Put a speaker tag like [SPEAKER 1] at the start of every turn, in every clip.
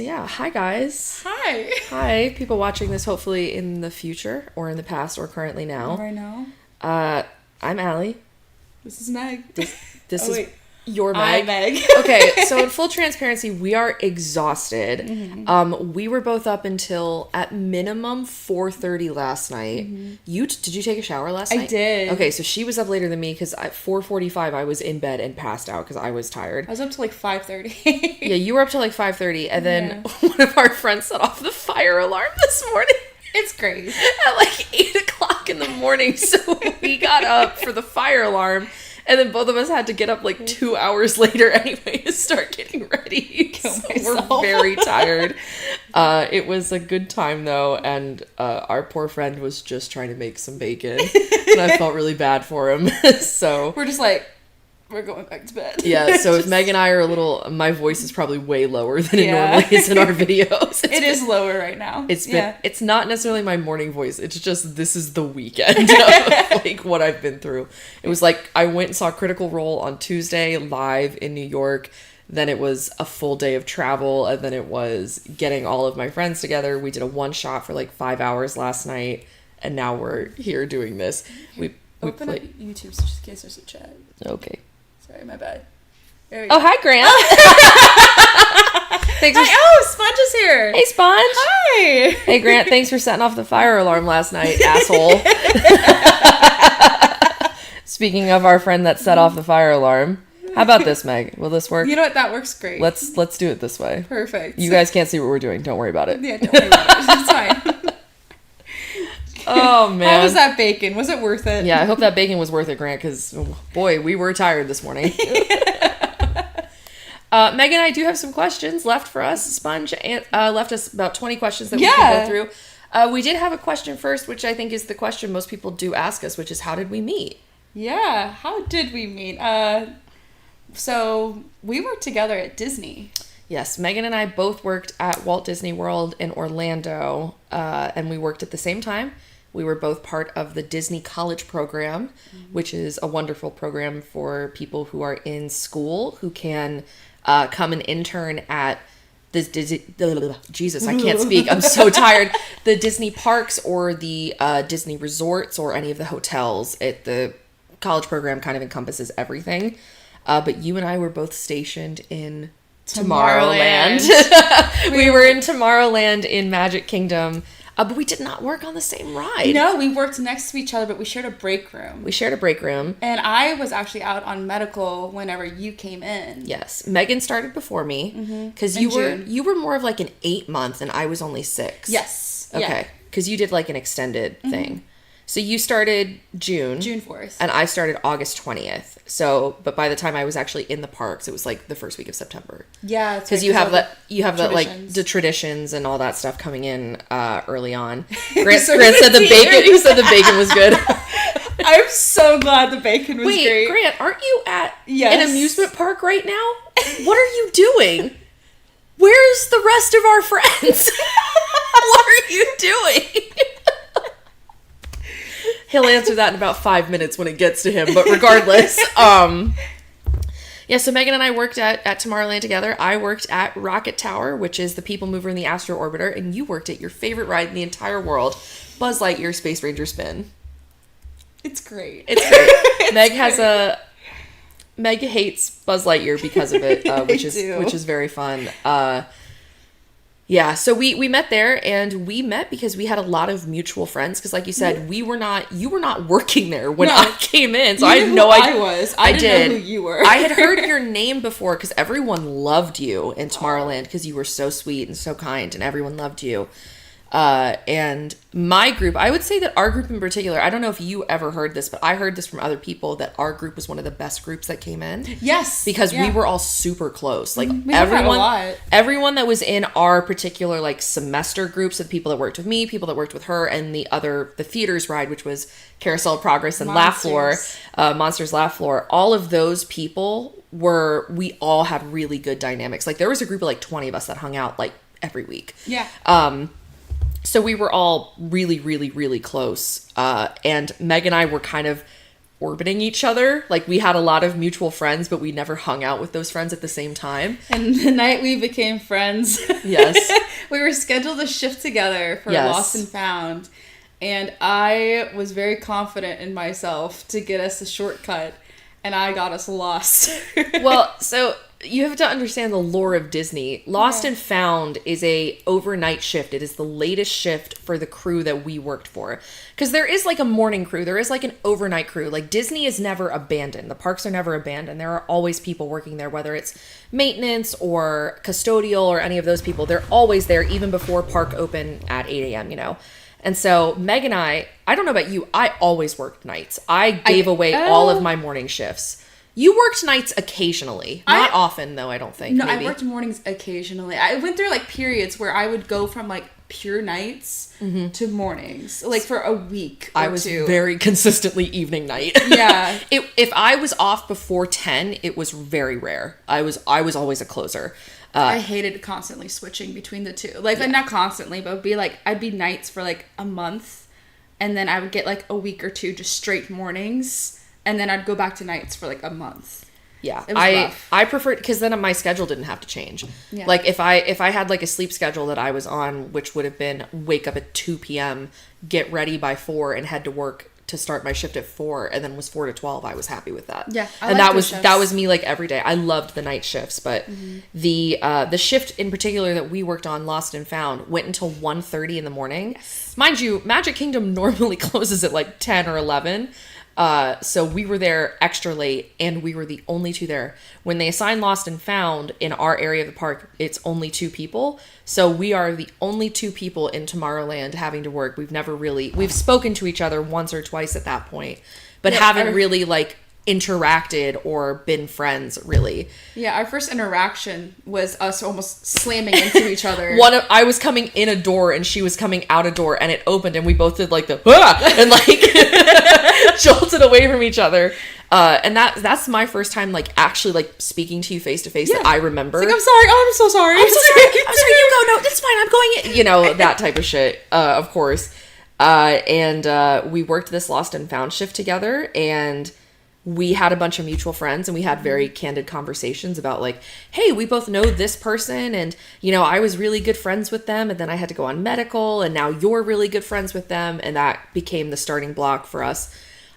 [SPEAKER 1] Yeah, hi guys.
[SPEAKER 2] Hi.
[SPEAKER 1] Hi, people watching this hopefully in the future or in the past or currently now.
[SPEAKER 2] Right now.
[SPEAKER 1] I'm Allie.
[SPEAKER 2] This is Meg.
[SPEAKER 1] This
[SPEAKER 2] Oh,
[SPEAKER 1] is
[SPEAKER 2] wait.
[SPEAKER 1] your
[SPEAKER 2] I'm
[SPEAKER 1] Meg.
[SPEAKER 2] Meg.
[SPEAKER 1] Okay, so in full transparency, we are exhausted.
[SPEAKER 2] Mm-hmm.
[SPEAKER 1] We were both up until at minimum 4:30 last night. Did you take a shower last night?
[SPEAKER 2] I did.
[SPEAKER 1] Okay, so she was up later than me because at 4:45 I was in bed and passed out because I was tired.
[SPEAKER 2] I was up to like 5:30.
[SPEAKER 1] Yeah, you were up till like 5:30, and then one of our friends set off the fire alarm this morning.
[SPEAKER 2] It's great.
[SPEAKER 1] At like 8 o'clock in the morning, so we got up for the fire alarm, and then both of us had to get up like 2 hours later anyway to start getting ready. So we're very tired. It was a good time though, and our poor friend was just trying to make some bacon, and I felt really bad for him. So
[SPEAKER 2] We're just like, we're going back to bed.
[SPEAKER 1] yeah, so if Meg and I are a little, my voice is probably way lower than it normally is in our videos.
[SPEAKER 2] It is lower right now.
[SPEAKER 1] It's not necessarily my morning voice. It's just, this is the weekend of like what I've been through. It was like, I went and saw Critical Role on Tuesday live in New York. Then it was a full day of travel. And then it was getting all of my friends together. We did a one shot for like 5 hours last night. And now we're here doing this. We
[SPEAKER 2] Open up YouTube just in case there's a chat.
[SPEAKER 1] Okay.
[SPEAKER 2] Sorry, my bad.
[SPEAKER 1] Oh, hi, Grant. Thanks for...
[SPEAKER 2] Oh, Sponge is here.
[SPEAKER 1] Hey, Sponge.
[SPEAKER 2] Hi.
[SPEAKER 1] Hey, Grant, thanks for setting off the fire alarm last night, asshole. Speaking of our friend that set off the fire alarm, how about this, Meg? Will this work?
[SPEAKER 2] You know what? That works great.
[SPEAKER 1] Let's do it this way.
[SPEAKER 2] Perfect.
[SPEAKER 1] You guys can't see what we're doing. Don't worry about it.
[SPEAKER 2] Yeah, don't worry about it. It's fine.
[SPEAKER 1] Oh, man.
[SPEAKER 2] How was that bacon? Was it worth it?
[SPEAKER 1] Yeah, I hope that bacon was worth it, Grant, because, boy, we were tired this morning. Meg and I do have some questions left for us. Sponge left us about 20 questions that we can go through. We did have a question first, which I think is the question most people do ask us, which is, how did we meet?
[SPEAKER 2] Yeah, how did we meet? So we worked together at Disney.
[SPEAKER 1] Yes, Megan and I both worked at Walt Disney World in Orlando, and we worked at the same time. We were both part of the Disney College Program, which is a wonderful program for people who are in school who can come and intern at this Jesus, I can't speak. I'm so tired. The Disney parks or the Disney resorts or any of the hotels. The college program kind of encompasses everything. But you and I were both stationed in Tomorrowland. We were in Tomorrowland in Magic Kingdom. But we did not work on the same ride.
[SPEAKER 2] No, we worked next to each other, but we shared a break room.
[SPEAKER 1] And
[SPEAKER 2] I was actually out on medical whenever you came in.
[SPEAKER 1] Yes. Megan started before me. Because you were more of like an 8-month and I was only 6.
[SPEAKER 2] Yes.
[SPEAKER 1] Okay. Because you did like an extended thing. So you started June
[SPEAKER 2] 4th.
[SPEAKER 1] And I started August 20th. So, but by the time I was actually in the parks, it was like the first week of September.
[SPEAKER 2] Yeah.
[SPEAKER 1] Because you have that like the traditions and all that stuff coming in early on. Grant said the bacon. He said the bacon was good.
[SPEAKER 2] I'm so glad the bacon was great.
[SPEAKER 1] Wait, Grant, aren't you at an amusement park right now? What are you doing? Where's the rest of our friends? What are you doing? He'll answer that in about 5 minutes when it gets to him, but regardless, yeah, so Megan and I worked at Tomorrowland together. I worked at Rocket Tower, which is the people mover in the Astro Orbiter, and you worked at your favorite ride in the entire world, Buzz Lightyear Space Ranger Spin.
[SPEAKER 2] It's great.
[SPEAKER 1] It's great. Meg hates Buzz Lightyear because of it, which is very fun. Yeah, so we met there, and we met because we had a lot of mutual friends. Because, like you said, you were not working there when I came in, so I had no idea.
[SPEAKER 2] I didn't know who you were.
[SPEAKER 1] I had heard your name before because everyone loved you in Tomorrowland because you were so sweet and so kind, and everyone loved you. And my group, I would say that our group in particular, I don't know if you ever heard this, but I heard this from other people that our group was one of the best groups that came in.
[SPEAKER 2] Yes.
[SPEAKER 1] Because we were all super close. Like
[SPEAKER 2] everyone
[SPEAKER 1] that was in our particular like semester groups, so the people that worked with me, people that worked with her, and the theaters ride, which was Carousel of Progress and Laugh Floor, Monsters Laugh Floor, all of those people we all had really good dynamics. Like there was a group of like 20 of us that hung out like every week.
[SPEAKER 2] Yeah.
[SPEAKER 1] So we were all really, really, really close. And Meg and I were kind of orbiting each other. Like, we had a lot of mutual friends, but we never hung out with those friends at the same time.
[SPEAKER 2] And the night we became friends,
[SPEAKER 1] Yes.
[SPEAKER 2] we were scheduled to shift together for
[SPEAKER 1] Yes.
[SPEAKER 2] Lost and Found. And I was very confident in myself to get us a shortcut, and I got us lost.
[SPEAKER 1] Well, so you have to understand the lore of Disney. Lost
[SPEAKER 2] Yeah.
[SPEAKER 1] and Found is a overnight shift. It is the latest shift for the crew that we worked for. Because there is like a morning crew. There is like an overnight crew. Like, Disney is never abandoned. The parks are never abandoned. There are always people working there, whether it's maintenance or custodial or any of those people. They're always there even before park open at 8 a.m., you know? And so Meg and I don't know about you, I always worked nights. I gave away all of my morning shifts. You worked nights occasionally. Not often, though, I don't think.
[SPEAKER 2] No,
[SPEAKER 1] maybe.
[SPEAKER 2] I worked mornings occasionally. I went through like periods where I would go from like pure nights to mornings, like for a week or
[SPEAKER 1] I was
[SPEAKER 2] two.
[SPEAKER 1] very consistently evening night.
[SPEAKER 2] Yeah.
[SPEAKER 1] If I was off before 10, it was very rare. I was always a closer.
[SPEAKER 2] I hated constantly switching between the two. Like, not constantly, but it would be like, I'd be nights for like a month, and then I would get like a week or two just straight mornings, and then I'd go back to nights for like a month.
[SPEAKER 1] Yeah,
[SPEAKER 2] It was rough.
[SPEAKER 1] I preferred, because then my schedule didn't have to change.
[SPEAKER 2] Yeah.
[SPEAKER 1] Like, if I had like a sleep schedule that I was on, which would have been wake up at 2 p.m., get ready by 4, and head to work to start my shift at 4, and then was 4 to 12, I was happy with that.
[SPEAKER 2] Yeah, I
[SPEAKER 1] and
[SPEAKER 2] like
[SPEAKER 1] that
[SPEAKER 2] those
[SPEAKER 1] was
[SPEAKER 2] shifts.
[SPEAKER 1] me like every day. I loved the night shifts, but the shift in particular that we worked on, Lost and Found, went until 1:30 in the morning. Yes. Mind you, Magic Kingdom normally closes at like 10 or 11. So we were there extra late, and we were the only two there. When they assign Lost and Found in our area of the park, it's only 2 people. So we are the only 2 people in Tomorrowland having to work. We've spoken to each other once or twice at that point, but haven't really like interacted or been friends really.
[SPEAKER 2] Yeah, our first interaction was us almost slamming into each other.
[SPEAKER 1] I was coming in a door and she was coming out a door, and it opened, and we both did like the and like jolted away from each other. And that's my first time like actually like speaking to you face to face that I remember.
[SPEAKER 2] It's like, I'm sorry. Oh, I'm so sorry.
[SPEAKER 1] I'm so sorry. I'm sorry. You go. No, that's fine. I'm going in. You know, that type of shit. Of course. And we worked this Lost and Found shift together, and we had a bunch of mutual friends, and we had very candid conversations about like, hey, we both know this person, and you know, I was really good friends with them, and then I had to go on medical, and now you're really good friends with them, and that became the starting block for us.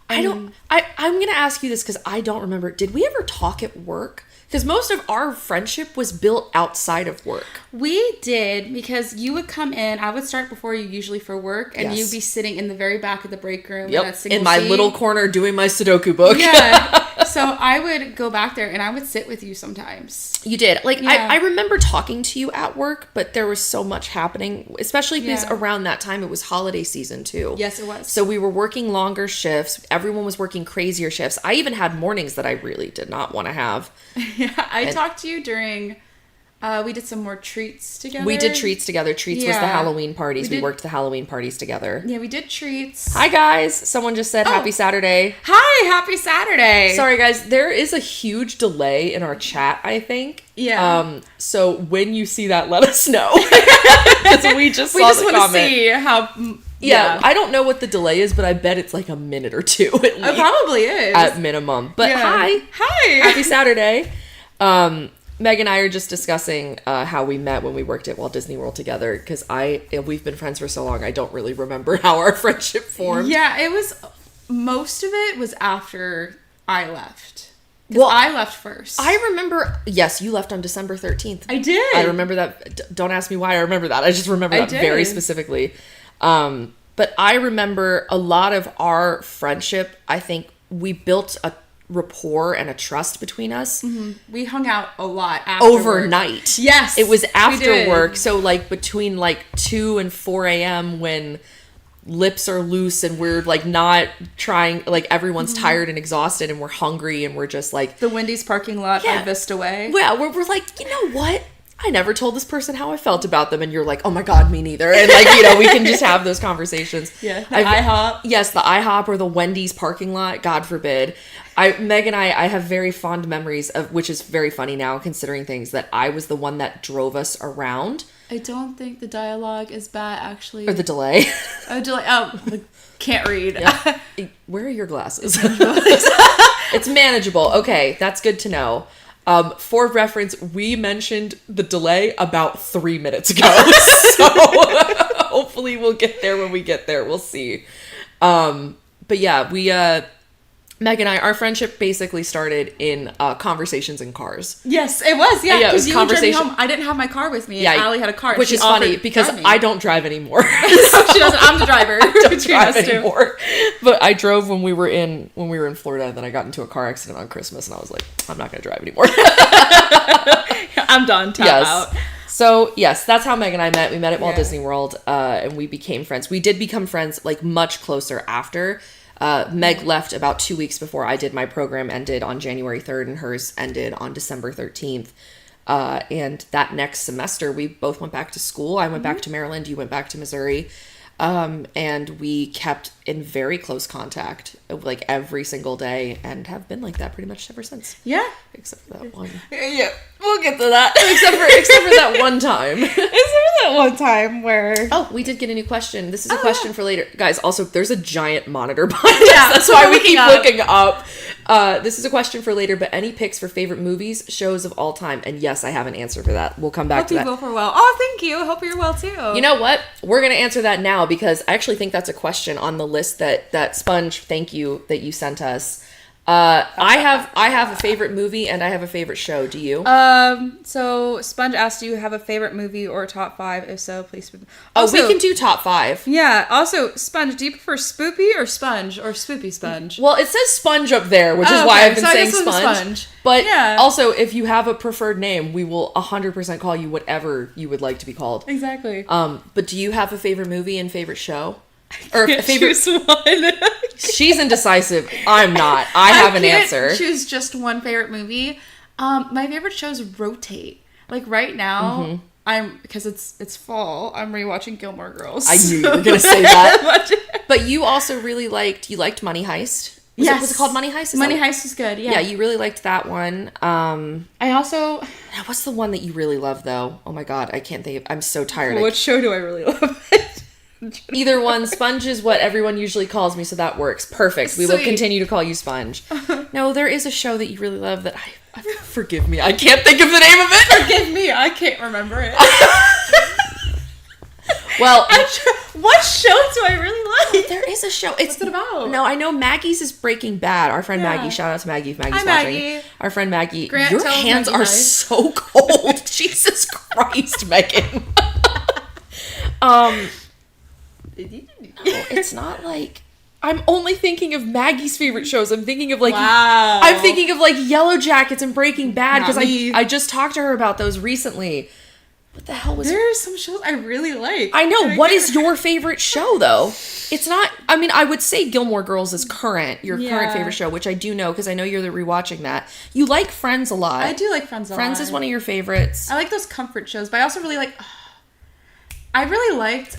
[SPEAKER 1] I'm gonna ask you this because I don't remember. Did we ever talk at work? Because most of our friendship was built outside of work.
[SPEAKER 2] We did, because you would come in. I would start before you usually for work, and you'd be sitting in the very back of the break room.
[SPEAKER 1] Yep, in my little corner doing my Sudoku book.
[SPEAKER 2] Yeah. So I would go back there, and I would sit with you sometimes.
[SPEAKER 1] You did. Like,
[SPEAKER 2] Yeah.
[SPEAKER 1] I remember talking to you at work, but there was so much happening, especially because around that time it was holiday season too.
[SPEAKER 2] Yes, it was.
[SPEAKER 1] So we were working longer shifts. Everyone was working crazier shifts. I even had mornings that I really did not want to have.
[SPEAKER 2] Yeah, I talked to you during... we did some more treats together.
[SPEAKER 1] We did treats together. Treats was the
[SPEAKER 2] Yeah.
[SPEAKER 1] Halloween parties. We worked the Halloween parties together.
[SPEAKER 2] Yeah, we did treats.
[SPEAKER 1] Hi, guys. Someone just said happy Saturday.
[SPEAKER 2] Hi, happy Saturday.
[SPEAKER 1] Sorry, guys. There is a huge delay in our chat, I think.
[SPEAKER 2] Yeah.
[SPEAKER 1] So when you see that, let us know. Because we just saw the comment.
[SPEAKER 2] want to see how...
[SPEAKER 1] Yeah, I don't know what the delay is, but I bet it's like a minute or 2 at least.
[SPEAKER 2] It probably is.
[SPEAKER 1] At minimum. But hi. Happy Saturday. Meg and I are just discussing how we met when we worked at Walt Disney World together, because we've been friends for so long, I don't really remember how our friendship formed.
[SPEAKER 2] Yeah, it was... Most of it was after I left. Well, I left first.
[SPEAKER 1] I remember... Yes, you left on December 13th.
[SPEAKER 2] I did.
[SPEAKER 1] I remember that. Don't ask me why I remember that. I just remember that very specifically. But I remember a lot of our friendship. I think we built a rapport and a trust between us.
[SPEAKER 2] Mm-hmm. We hung out a lot after
[SPEAKER 1] overnight.
[SPEAKER 2] Work. Yes,
[SPEAKER 1] it was after work. So like between like 2 and 4 a.m. when lips are loose and we're like not trying, like everyone's tired and exhausted and we're hungry and we're just like
[SPEAKER 2] the Wendy's parking lot at Vista Way.
[SPEAKER 1] Yeah, we're like, you know what? I never told this person how I felt about them, and you're like, oh my god, me neither. And like, you know, we can just have those conversations.
[SPEAKER 2] Yeah, the IHOP.
[SPEAKER 1] Yes, the IHOP or the Wendy's parking lot. God forbid. Meg and I have very fond memories of, which is very funny now considering things, that I was the one that drove us around.
[SPEAKER 2] I don't think the dialogue is bad, actually.
[SPEAKER 1] Or the delay.
[SPEAKER 2] Can't read.
[SPEAKER 1] Yeah. Where are your glasses? It's manageable. Okay, that's good to know. For reference, we mentioned the delay about 3 minutes ago. So hopefully we'll get there when we get there. We'll see. But yeah, Meg and I, our friendship basically started in conversations in cars.
[SPEAKER 2] Yes, it was. Yeah,
[SPEAKER 1] yeah, it was
[SPEAKER 2] you
[SPEAKER 1] conversation.
[SPEAKER 2] Home. I didn't have my car with me.
[SPEAKER 1] Yeah,
[SPEAKER 2] And Allie had a car,
[SPEAKER 1] which is funny because I don't drive anymore.
[SPEAKER 2] She doesn't. I'm the driver.
[SPEAKER 1] I don't drive anymore. But I drove when we were in Florida. And then I got into a car accident on Christmas, and I was like, I'm not going to drive anymore.
[SPEAKER 2] I'm done. Tap out.
[SPEAKER 1] So yes, that's how Meg and I met. We met at Walt Disney World, and we became friends. We did become friends like much closer after. Meg left about 2 weeks before I did. My program ended on January 3rd and hers ended on December 13th. And that next semester, we both went back to school. I went back to Maryland. You went back to Missouri. And we kept in very close contact like every single day and have been like that pretty much ever since.
[SPEAKER 2] Yeah.
[SPEAKER 1] Except for that one.
[SPEAKER 2] Yeah. We'll get to that.
[SPEAKER 1] except for that one time.
[SPEAKER 2] Except for that one time where...
[SPEAKER 1] Oh, we did get a new question. This is a question for later. Guys, also, there's a giant monitor behind us. That's why we keep looking up. This is a question for later, but any picks for favorite movies, shows of all time? And yes, I have an answer for that. We'll come back to that.
[SPEAKER 2] Hope you both are well. Oh, thank you. Hope you're well, too.
[SPEAKER 1] You know what? We're going to answer that now because I actually think that's a question on the list that Sponge, thank you, that you sent us. I have a favorite movie and I have a favorite show. Do you?
[SPEAKER 2] So Sponge asked, do you have a favorite movie or top 5? If so, please.
[SPEAKER 1] Also, we can do top 5.
[SPEAKER 2] Yeah. Also, Sponge, do you prefer Spoopy or Sponge or Spoopy Sponge?
[SPEAKER 1] Well, it says Sponge up there, which is why I've been saying Sponge. But also, if you have a preferred name, we will 100% call you whatever you would like to be called.
[SPEAKER 2] Exactly.
[SPEAKER 1] But do you have a favorite movie and favorite show? Or favorite
[SPEAKER 2] one.
[SPEAKER 1] She's indecisive. I'm not. I have an answer.
[SPEAKER 2] Choose just one favorite movie. My favorite shows rotate. Like right now, because it's fall. I'm rewatching Gilmore Girls.
[SPEAKER 1] I knew you were gonna say that. But you also really liked Money Heist. Was it called Money Heist?
[SPEAKER 2] Money Heist is good. Yeah.
[SPEAKER 1] Yeah, you really liked that one.
[SPEAKER 2] I also.
[SPEAKER 1] What's the one that you really love though? Oh my god, I can't think of. I'm so tired.
[SPEAKER 2] What show do I really love?
[SPEAKER 1] Either one. Sponge is what everyone usually calls me, so that works. Perfect. We will continue to call you Sponge. No, there is a show that you really love that I forgive me. I can't think of the name of it.
[SPEAKER 2] Forgive me. I can't remember it.
[SPEAKER 1] Well,
[SPEAKER 2] what show do I really like?
[SPEAKER 1] There is a show.
[SPEAKER 2] What's it about?
[SPEAKER 1] No, I know Maggie's is Breaking Bad. Our friend Maggie. Shout out to Maggie if Maggie's watching.
[SPEAKER 2] Maggie.
[SPEAKER 1] Our friend Maggie.
[SPEAKER 2] Grant,
[SPEAKER 1] your hands
[SPEAKER 2] Maggie
[SPEAKER 1] are so cold. Jesus Christ, Megan. No, it's not like I'm only thinking of Maggie's favorite shows. I'm thinking of like I'm thinking of like Yellow Jackets and Breaking Bad because I just talked to her about those recently. What the hell was
[SPEAKER 2] there are some shows I really like.
[SPEAKER 1] I know. What is your favorite show though? It's not I mean, I would say Gilmore Girls is current favorite show, which I do know because I know you're rewatching that. You like Friends a lot.
[SPEAKER 2] I do like Friends a lot.
[SPEAKER 1] Friends is one of your favorites.
[SPEAKER 2] I like those comfort shows, but I also really like I really liked...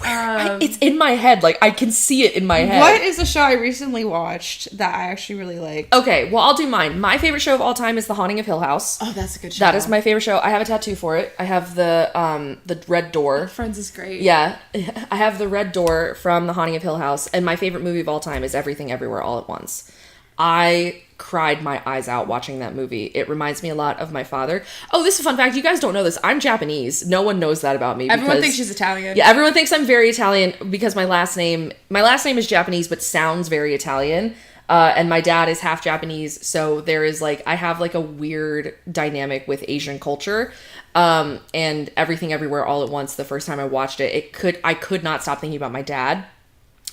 [SPEAKER 1] it's in my head. Like, I can see it in my head.
[SPEAKER 2] What is a show I recently watched that I actually really liked?
[SPEAKER 1] Okay, well, I'll do mine. My favorite show of all time is The Haunting of Hill House.
[SPEAKER 2] Oh, that's a good show.
[SPEAKER 1] That is my favorite show. I have a tattoo for it. I have the red door.
[SPEAKER 2] Friends is great.
[SPEAKER 1] Yeah. I have the red door from The Haunting of Hill House. And my favorite movie of all time is Everything Everywhere All at Once. I cried my eyes out watching that movie. It reminds me a lot of my father. Oh, this is a fun fact. You guys don't know this. I'm Japanese. No one knows that about me.
[SPEAKER 2] Everyone thinks she's Italian.
[SPEAKER 1] Yeah, everyone thinks I'm very Italian because my last name is Japanese but sounds very Italian. And my dad is half Japanese, so there is like I have like a weird dynamic with Asian culture. And Everything Everywhere All at Once, the first time I watched it, I could not stop thinking about my dad.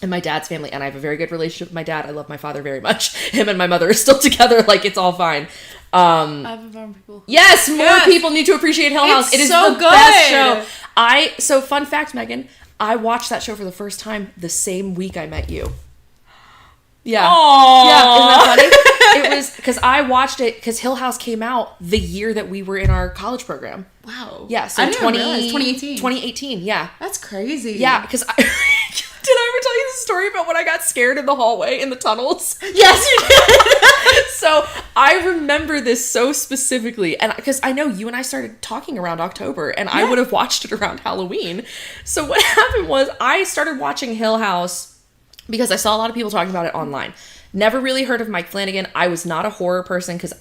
[SPEAKER 1] And my dad's family, and I have a very good relationship with my dad. I love my father very much. Him and my mother are still together, like it's all fine.
[SPEAKER 2] I have more people.
[SPEAKER 1] Yes, more people need to appreciate Hill House. It is
[SPEAKER 2] so
[SPEAKER 1] the
[SPEAKER 2] good.
[SPEAKER 1] best show. So fun fact, Megan, I watched that show for the first time the same week I met you. Yeah.
[SPEAKER 2] Aww.
[SPEAKER 1] Yeah, isn't that funny? It was because I watched it because Hill House came out the year that we were in our college program.
[SPEAKER 2] Wow.
[SPEAKER 1] Yeah, so
[SPEAKER 2] I didn't realize 2018.
[SPEAKER 1] 2018, yeah.
[SPEAKER 2] That's crazy.
[SPEAKER 1] Yeah, because did I ever tell you the story about when I got scared in the hallway in the tunnels?
[SPEAKER 2] Yes, you did.
[SPEAKER 1] So I remember this so specifically, and because I know you and I started talking around October, and I would have watched it around Halloween. So what happened was I started watching Hill House because I saw a lot of people talking about it online. Never really heard of Mike Flanagan. I was not a horror person because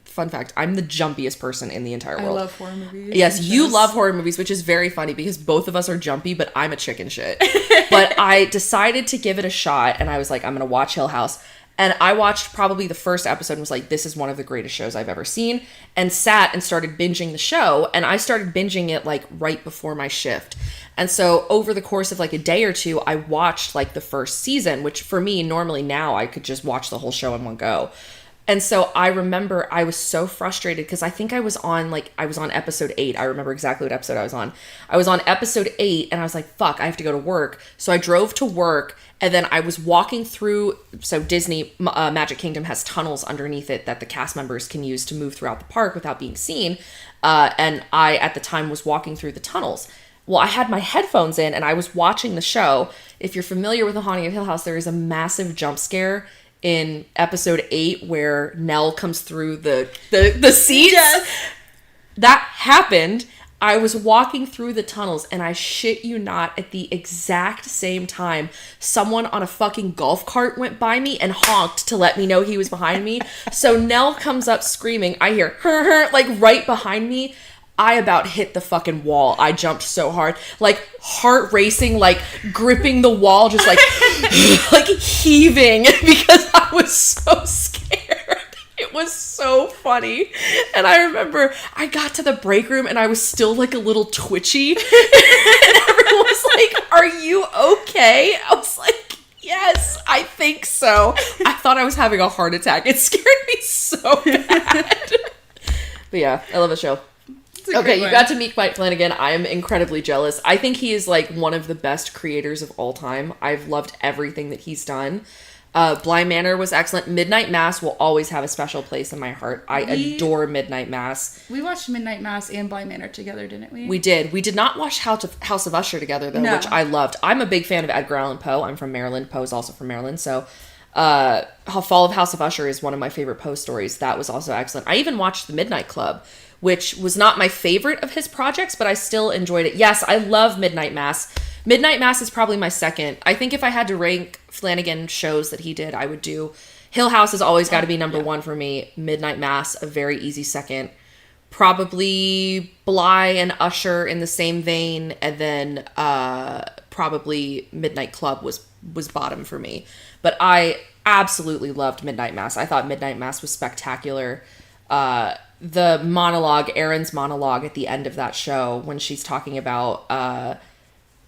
[SPEAKER 1] fun fact, I'm the jumpiest person in the entire world.
[SPEAKER 2] I love horror movies.
[SPEAKER 1] Yes, you love horror movies, which is very funny because both of us are jumpy, but I'm a chicken shit. But I decided to give it a shot, and I was like, I'm going to watch Hill House. And I watched probably the first episode and was like, this is one of the greatest shows I've ever seen, and sat and started binging the show. And I started binging it like right before my shift. And so over the course of like a day or two, I watched like the first season, which for me, normally now I could just watch the whole show in one go. And so I remember I was so frustrated because I think I was on episode 8. I remember exactly what episode I was on. I was on episode 8 and I was like, fuck, I have to go to work. So I drove to work, and then I was walking through. So Disney Magic Kingdom has tunnels underneath it that the cast members can use to move throughout the park without being seen. And I, at the time, was walking through the tunnels. Well, I had my headphones in and I was watching the show. If you're familiar with The Haunting of Hill House, there is a massive jump scare in episode 8 where Nell comes through the seats. Yes. That happened. I was walking through the tunnels, and I shit you not, at the exact same time, someone on a fucking golf cart went by me and honked to let me know he was behind me. So Nell comes up screaming. I hear her like right behind me. I about hit the fucking wall. I jumped so hard, like heart racing, like gripping the wall, just like like heaving because I was so scared. It was so funny. And I remember I got to the break room and I was still like a little twitchy. And everyone was like, "Are you okay?" I was like, "Yes, I think so." I thought I was having a heart attack. It scared me so bad. But yeah, I love the show. Okay, you got to meet Mike Flanagan. I am incredibly jealous. I think he is like one of the best creators of all time. I've loved everything that he's done. Bly Manor was excellent. Midnight Mass will always have a special place in my heart. I adore Midnight Mass.
[SPEAKER 2] We watched Midnight Mass and Bly Manor together, didn't we?
[SPEAKER 1] We did. We did not watch House of Usher together, though, which I loved. I'm a big fan of Edgar Allan Poe. I'm from Maryland. Poe's also from Maryland. So Fall of House of Usher is one of my favorite Poe stories. That was also excellent. I even watched The Midnight Club, which was not my favorite of his projects, but I still enjoyed it. Yes, I love Midnight Mass. Midnight Mass is probably my second. I think if I had to rank Flanagan shows that he did, I would do Hill House has always got to be number one for me. Midnight Mass, a very easy second. Probably Bly and Usher in the same vein, and then probably Midnight Club was bottom for me. But I absolutely loved Midnight Mass. I thought Midnight Mass was spectacular. The monologue, Erin's monologue at the end of that show, when she's talking about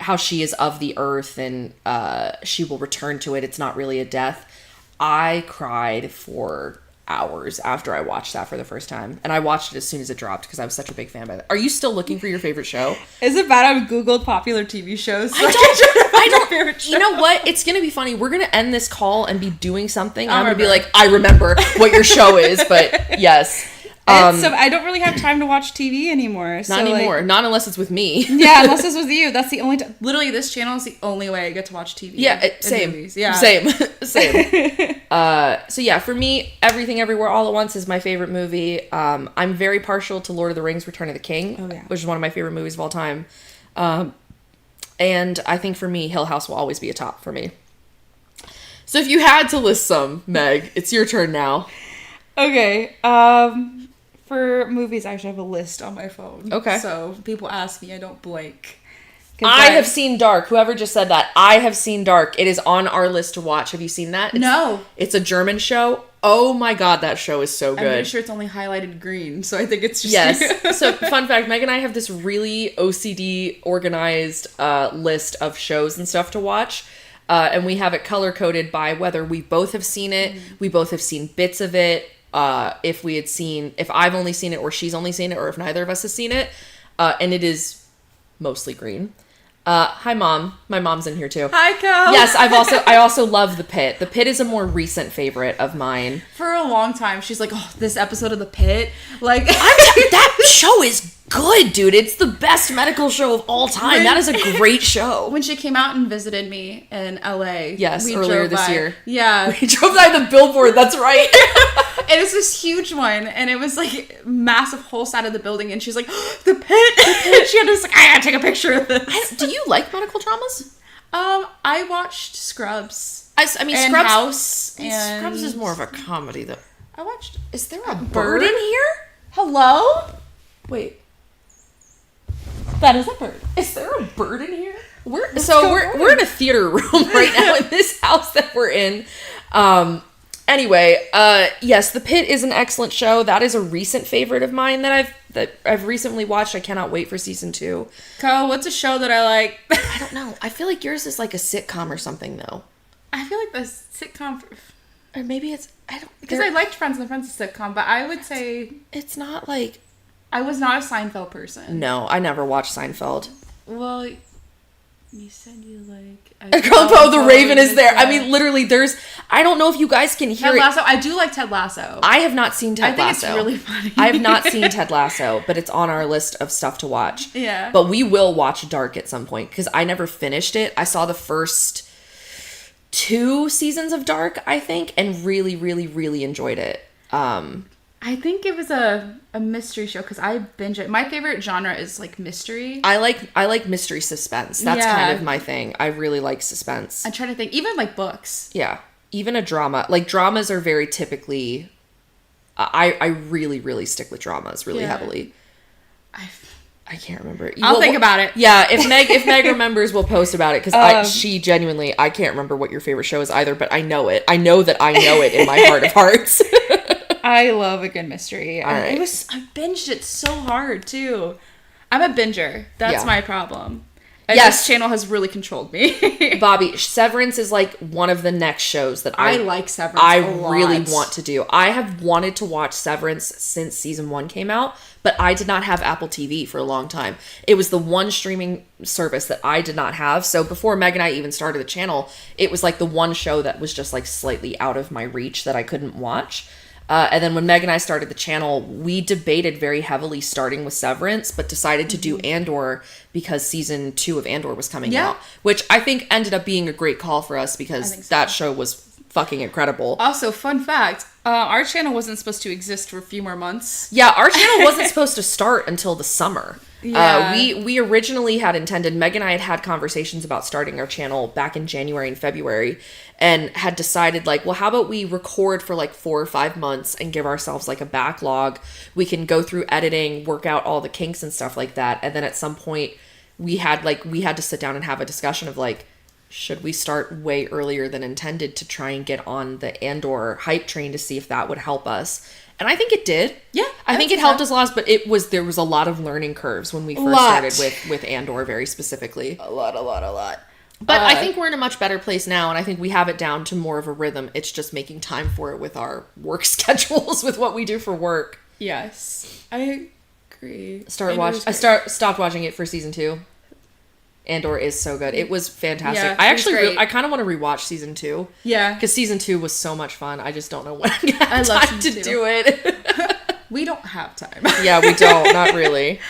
[SPEAKER 1] how she is of the earth and she will return to it. It's not really a death. I cried for hours after I watched that for the first time. And I watched it as soon as it dropped because I was such a big fan by that. Are you still looking for your favorite show?
[SPEAKER 2] Is it bad I've Googled popular TV shows?
[SPEAKER 1] I don't. You know what? It's going to be funny. We're going to end this call and be doing something. I'm going to be like, I remember what your show is, but yes.
[SPEAKER 2] So I don't really have time to watch TV anymore.
[SPEAKER 1] Not anymore. Like, not unless it's with me.
[SPEAKER 2] Yeah, unless it's with you. That's the only time. Literally, this channel is the only way I get to watch TV.
[SPEAKER 1] Yeah, same.
[SPEAKER 2] Movies. Yeah.
[SPEAKER 1] Same. So yeah, for me, Everything Everywhere All at Once is my favorite movie. I'm very partial to Lord of the Rings, Return of the King, which is one of my favorite movies of all time. And I think for me, Hill House will always be a top for me. So if you had to list some, Meg, it's your turn now.
[SPEAKER 2] Okay. For movies, I actually have a list on my phone.
[SPEAKER 1] Okay.
[SPEAKER 2] So people ask me, I don't blank.
[SPEAKER 1] I have seen Dark. Whoever just said that, I have seen Dark. It is on our list to watch. Have you seen that?
[SPEAKER 2] No.
[SPEAKER 1] It's a German show. Oh my god, that show is so good.
[SPEAKER 2] I'm pretty sure it's only highlighted green, so I think it's just
[SPEAKER 1] yes. So fun fact, Meg and I have this really OCD organized list of shows and stuff to watch. And we have it color-coded by whether we both have seen it, we both have seen bits of it, if I've only seen it or she's only seen it, or if neither of us has seen it. And it is mostly green. Hi Mom. My mom's in here too.
[SPEAKER 2] Hi Kel.
[SPEAKER 1] Yes, I also love The Pit. The Pit is a more recent favorite of mine.
[SPEAKER 2] For a long time, she's like, oh, this episode of The Pit. Like,
[SPEAKER 1] that show is good, dude. It's the best medical show of all time. That is a great show.
[SPEAKER 2] When she came out and visited me in LA.
[SPEAKER 1] Yes, earlier this year.
[SPEAKER 2] Yeah.
[SPEAKER 1] We drove by the billboard, that's right.
[SPEAKER 2] And it was this huge one, and it was like massive whole side of the building, and she's like, oh, the pit. She had to like, I gotta take a picture of this.
[SPEAKER 1] Do you like medical dramas?
[SPEAKER 2] I watched Scrubs.
[SPEAKER 1] I mean,
[SPEAKER 2] and
[SPEAKER 1] Scrubs.
[SPEAKER 2] House. And
[SPEAKER 1] Scrubs is more of a comedy, though.
[SPEAKER 2] I watched.
[SPEAKER 1] Is there a bird in here?
[SPEAKER 2] Hello?
[SPEAKER 1] Wait.
[SPEAKER 2] That is a bird.
[SPEAKER 1] Is there a bird in here? We're in a theater room right now in this house that we're in. Anyway, yes, The Pit is an excellent show. That is a recent favorite of mine that I've recently watched. I cannot wait for season 2.
[SPEAKER 2] Kyle, what's a show that I like?
[SPEAKER 1] I don't know. I feel like yours is like a sitcom or something, though.
[SPEAKER 2] I feel like the sitcom,
[SPEAKER 1] or maybe it's
[SPEAKER 2] because I liked Friends and Friends sitcom, but I would say
[SPEAKER 1] it's not like
[SPEAKER 2] I was not a Seinfeld person.
[SPEAKER 1] No, I never watched Seinfeld.
[SPEAKER 2] Well, you said you like...
[SPEAKER 1] The Raven is there. I mean, literally, I don't know if you guys can hear
[SPEAKER 2] Ted Lasso. I do like Ted Lasso.
[SPEAKER 1] I have not seen Ted Lasso.
[SPEAKER 2] I think it's really funny.
[SPEAKER 1] I have not seen Ted Lasso, but it's on our list of stuff to watch.
[SPEAKER 2] Yeah.
[SPEAKER 1] But we will watch Dark at some point, because I never finished it. I saw the first 2 seasons of Dark, I think, and really, really, really enjoyed it.
[SPEAKER 2] I think it was a mystery show because I binge it. My favorite genre is like mystery.
[SPEAKER 1] I like mystery suspense. That's kind of my thing. I really like suspense.
[SPEAKER 2] I'm trying to think. Even like books.
[SPEAKER 1] Yeah. Even a drama. Like dramas are very typically... I really, really stick with dramas really heavily. I can't remember.
[SPEAKER 2] I'll think about it.
[SPEAKER 1] Yeah, if Meg remembers, we'll post about it because she genuinely... I can't remember what your favorite show is either, but I know it. I know that I know it in my heart of hearts.
[SPEAKER 2] I love a good mystery.
[SPEAKER 1] Right.
[SPEAKER 2] I binged it so hard too. I'm a binger. That's my problem. And this channel has really controlled me.
[SPEAKER 1] Bobby, Severance is like one of the next shows that
[SPEAKER 2] I like Severance.
[SPEAKER 1] I really want to do. I have wanted to watch Severance since season 1 came out, but I did not have Apple TV for a long time. It was the one streaming service that I did not have. So before Meg and I even started the channel, it was like the one show that was just like slightly out of my reach that I couldn't watch. And then when Meg and I started the channel, we debated very heavily starting with Severance, but decided to do Andor because season 2 of Andor was coming out, which I think ended up being a great call for us because that show was fucking incredible.
[SPEAKER 2] Also, fun fact, our channel wasn't supposed to exist for a few more months.
[SPEAKER 1] Yeah, our channel wasn't supposed to start until the summer. Yeah. We originally had intended, Meg and I had conversations about starting our channel back in January and February and had decided like, well, how about we record for like 4 or 5 months and give ourselves like a backlog. We can go through editing, work out all the kinks and stuff like that. And then at some point we had to sit down and have a discussion of like, should we start way earlier than intended to try and get on the Andor hype train to see if that would help us? And I think it did.
[SPEAKER 2] Yeah.
[SPEAKER 1] I think it helped us a lot, but there was a lot of learning curves when we first started with Andor very specifically.
[SPEAKER 2] A lot.
[SPEAKER 1] But I think we're in a much better place now, and I think we have it down to more of a rhythm. It's just making time for it with our work schedules, with what we do for work.
[SPEAKER 2] Yes. I agree.
[SPEAKER 1] Stopped watching it for season 2. Andor is so good. It was fantastic.
[SPEAKER 2] Yeah,
[SPEAKER 1] I kind of want to rewatch season 2.
[SPEAKER 2] Yeah.
[SPEAKER 1] Because season 2 was so much fun. I just don't know when I'm going to have time to do it.
[SPEAKER 2] We don't have time.
[SPEAKER 1] Yeah, we don't. Not really.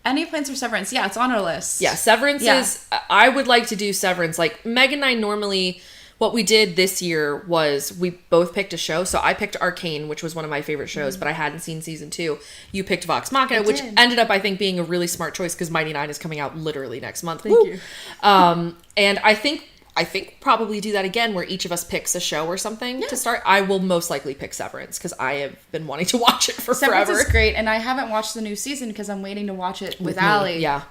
[SPEAKER 2] Any plans for Severance? Yeah, it's on our list.
[SPEAKER 1] Yeah, Severance is... I would like to do Severance. Like, Meg and I normally... What we did this year was we both picked a show. So I picked Arcane, which was one of my favorite shows, but I hadn't seen season 2. You picked Vox Machina, which ended up, I think, being a really smart choice because Mighty 9 is coming out literally next month.
[SPEAKER 2] Thank you.
[SPEAKER 1] And I think probably do that again where each of us picks a show or something to start. I will most likely pick Severance because I have been wanting to watch it for forever.
[SPEAKER 2] Severance is great, and I haven't watched the new season because I'm waiting to watch it with Allie.
[SPEAKER 1] Yeah.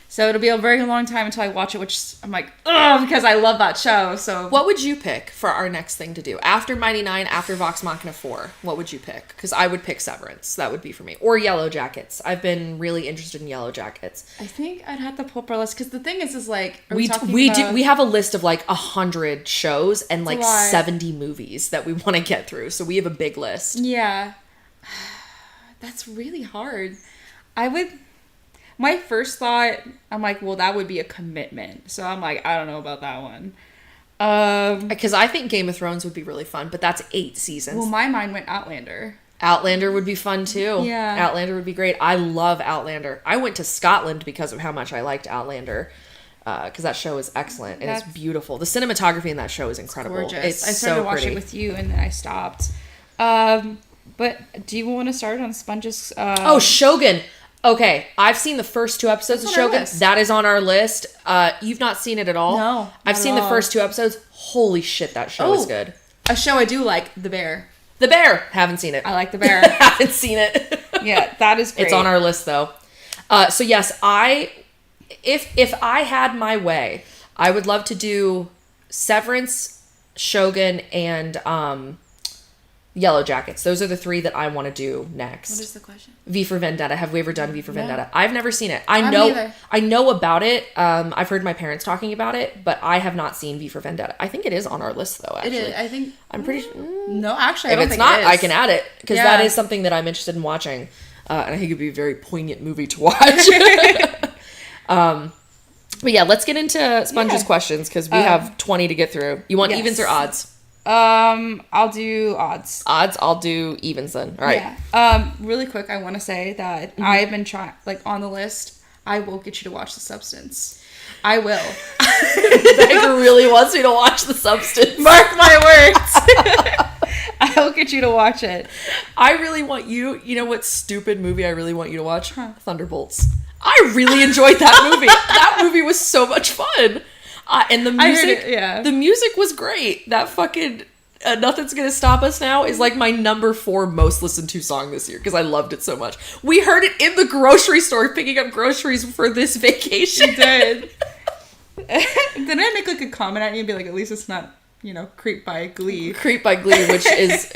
[SPEAKER 2] So it'll be a very long time until I watch it, which I'm like, oh, because I love that show. So
[SPEAKER 1] what would you pick for our next thing to do? After Mighty 9, after Vox Machina 4, what would you pick? Because I would pick Severance. That would be for me. Or Yellow Jackets. I've been really interested in Yellow Jackets.
[SPEAKER 2] I think I'd have to pull up our list because the thing is like,
[SPEAKER 1] we have a list of like 100 shows and like 70 movies that we want to get through. So we have a big list.
[SPEAKER 2] Yeah. That's really hard. My first thought, I'm like, well, that would be a commitment. So I'm like, I don't know about that one.
[SPEAKER 1] Because I think Game of Thrones would be really fun, but that's 8 seasons.
[SPEAKER 2] Well, my mind went Outlander.
[SPEAKER 1] Outlander would be fun too.
[SPEAKER 2] Yeah.
[SPEAKER 1] Outlander would be great. I love Outlander. I went to Scotland because of how much I liked Outlander. Because that show is excellent and it's beautiful. The cinematography in that show is incredible.
[SPEAKER 2] Gorgeous.
[SPEAKER 1] It's
[SPEAKER 2] I started
[SPEAKER 1] so
[SPEAKER 2] watching
[SPEAKER 1] pretty.
[SPEAKER 2] it with you and then I stopped. But do you want to start on Sponge's?
[SPEAKER 1] Shogun. Okay, I've seen the first 2 episodes of Shogun. That is on our list. You've not seen it at all?
[SPEAKER 2] No.
[SPEAKER 1] I've seen the first 2 episodes. Holy shit, that show is good.
[SPEAKER 2] A show I do like, The Bear.
[SPEAKER 1] The Bear. Haven't seen it.
[SPEAKER 2] I like The Bear.
[SPEAKER 1] Haven't seen it.
[SPEAKER 2] Yeah, that is great.
[SPEAKER 1] It's on our list though. So yes, if I had my way, I would love to do Severance, Shogun, and Yellow Jackets. Those are the 3 that I want to do next.
[SPEAKER 2] What is the question?
[SPEAKER 1] V for Vendetta. Have we ever done V for Vendetta?
[SPEAKER 2] No.
[SPEAKER 1] I've never seen it.
[SPEAKER 2] I
[SPEAKER 1] know about it. I've heard my parents talking about it, but I have not seen V for Vendetta. I think it is on our list though, actually.
[SPEAKER 2] It is. I think.
[SPEAKER 1] I'm pretty sure.
[SPEAKER 2] No, actually, I
[SPEAKER 1] if
[SPEAKER 2] don't
[SPEAKER 1] it's
[SPEAKER 2] think
[SPEAKER 1] not,
[SPEAKER 2] it is.
[SPEAKER 1] I can add it because that is something that I'm interested in watching. And I think it'd be a very poignant movie to watch. But yeah, let's get into Sponge's questions because we have 20 to get through. You want evens or odds?
[SPEAKER 2] I'll do odds.
[SPEAKER 1] Odds, I'll do evens then. All right.
[SPEAKER 2] Yeah. Really quick, I want to say that I've been trying, on the list, I will get you to watch The Substance. I will.
[SPEAKER 1] Beggar really wants me to watch The Substance.
[SPEAKER 2] Mark my words. I will get you to watch it.
[SPEAKER 1] I really want you know what stupid movie I really want you to watch? Thunderbolts. I really enjoyed that movie. That movie was so much fun. And the music, the music was great. That fucking Nothing's Gonna Stop Us Now is like my number 4 most listened to song this year because I loved it so much. We heard it in the grocery store picking up groceries for this vacation.
[SPEAKER 2] You did. Didn't I make like a comment at you and be like, at least it's not, Creep by Glee.
[SPEAKER 1] Creep by Glee, which is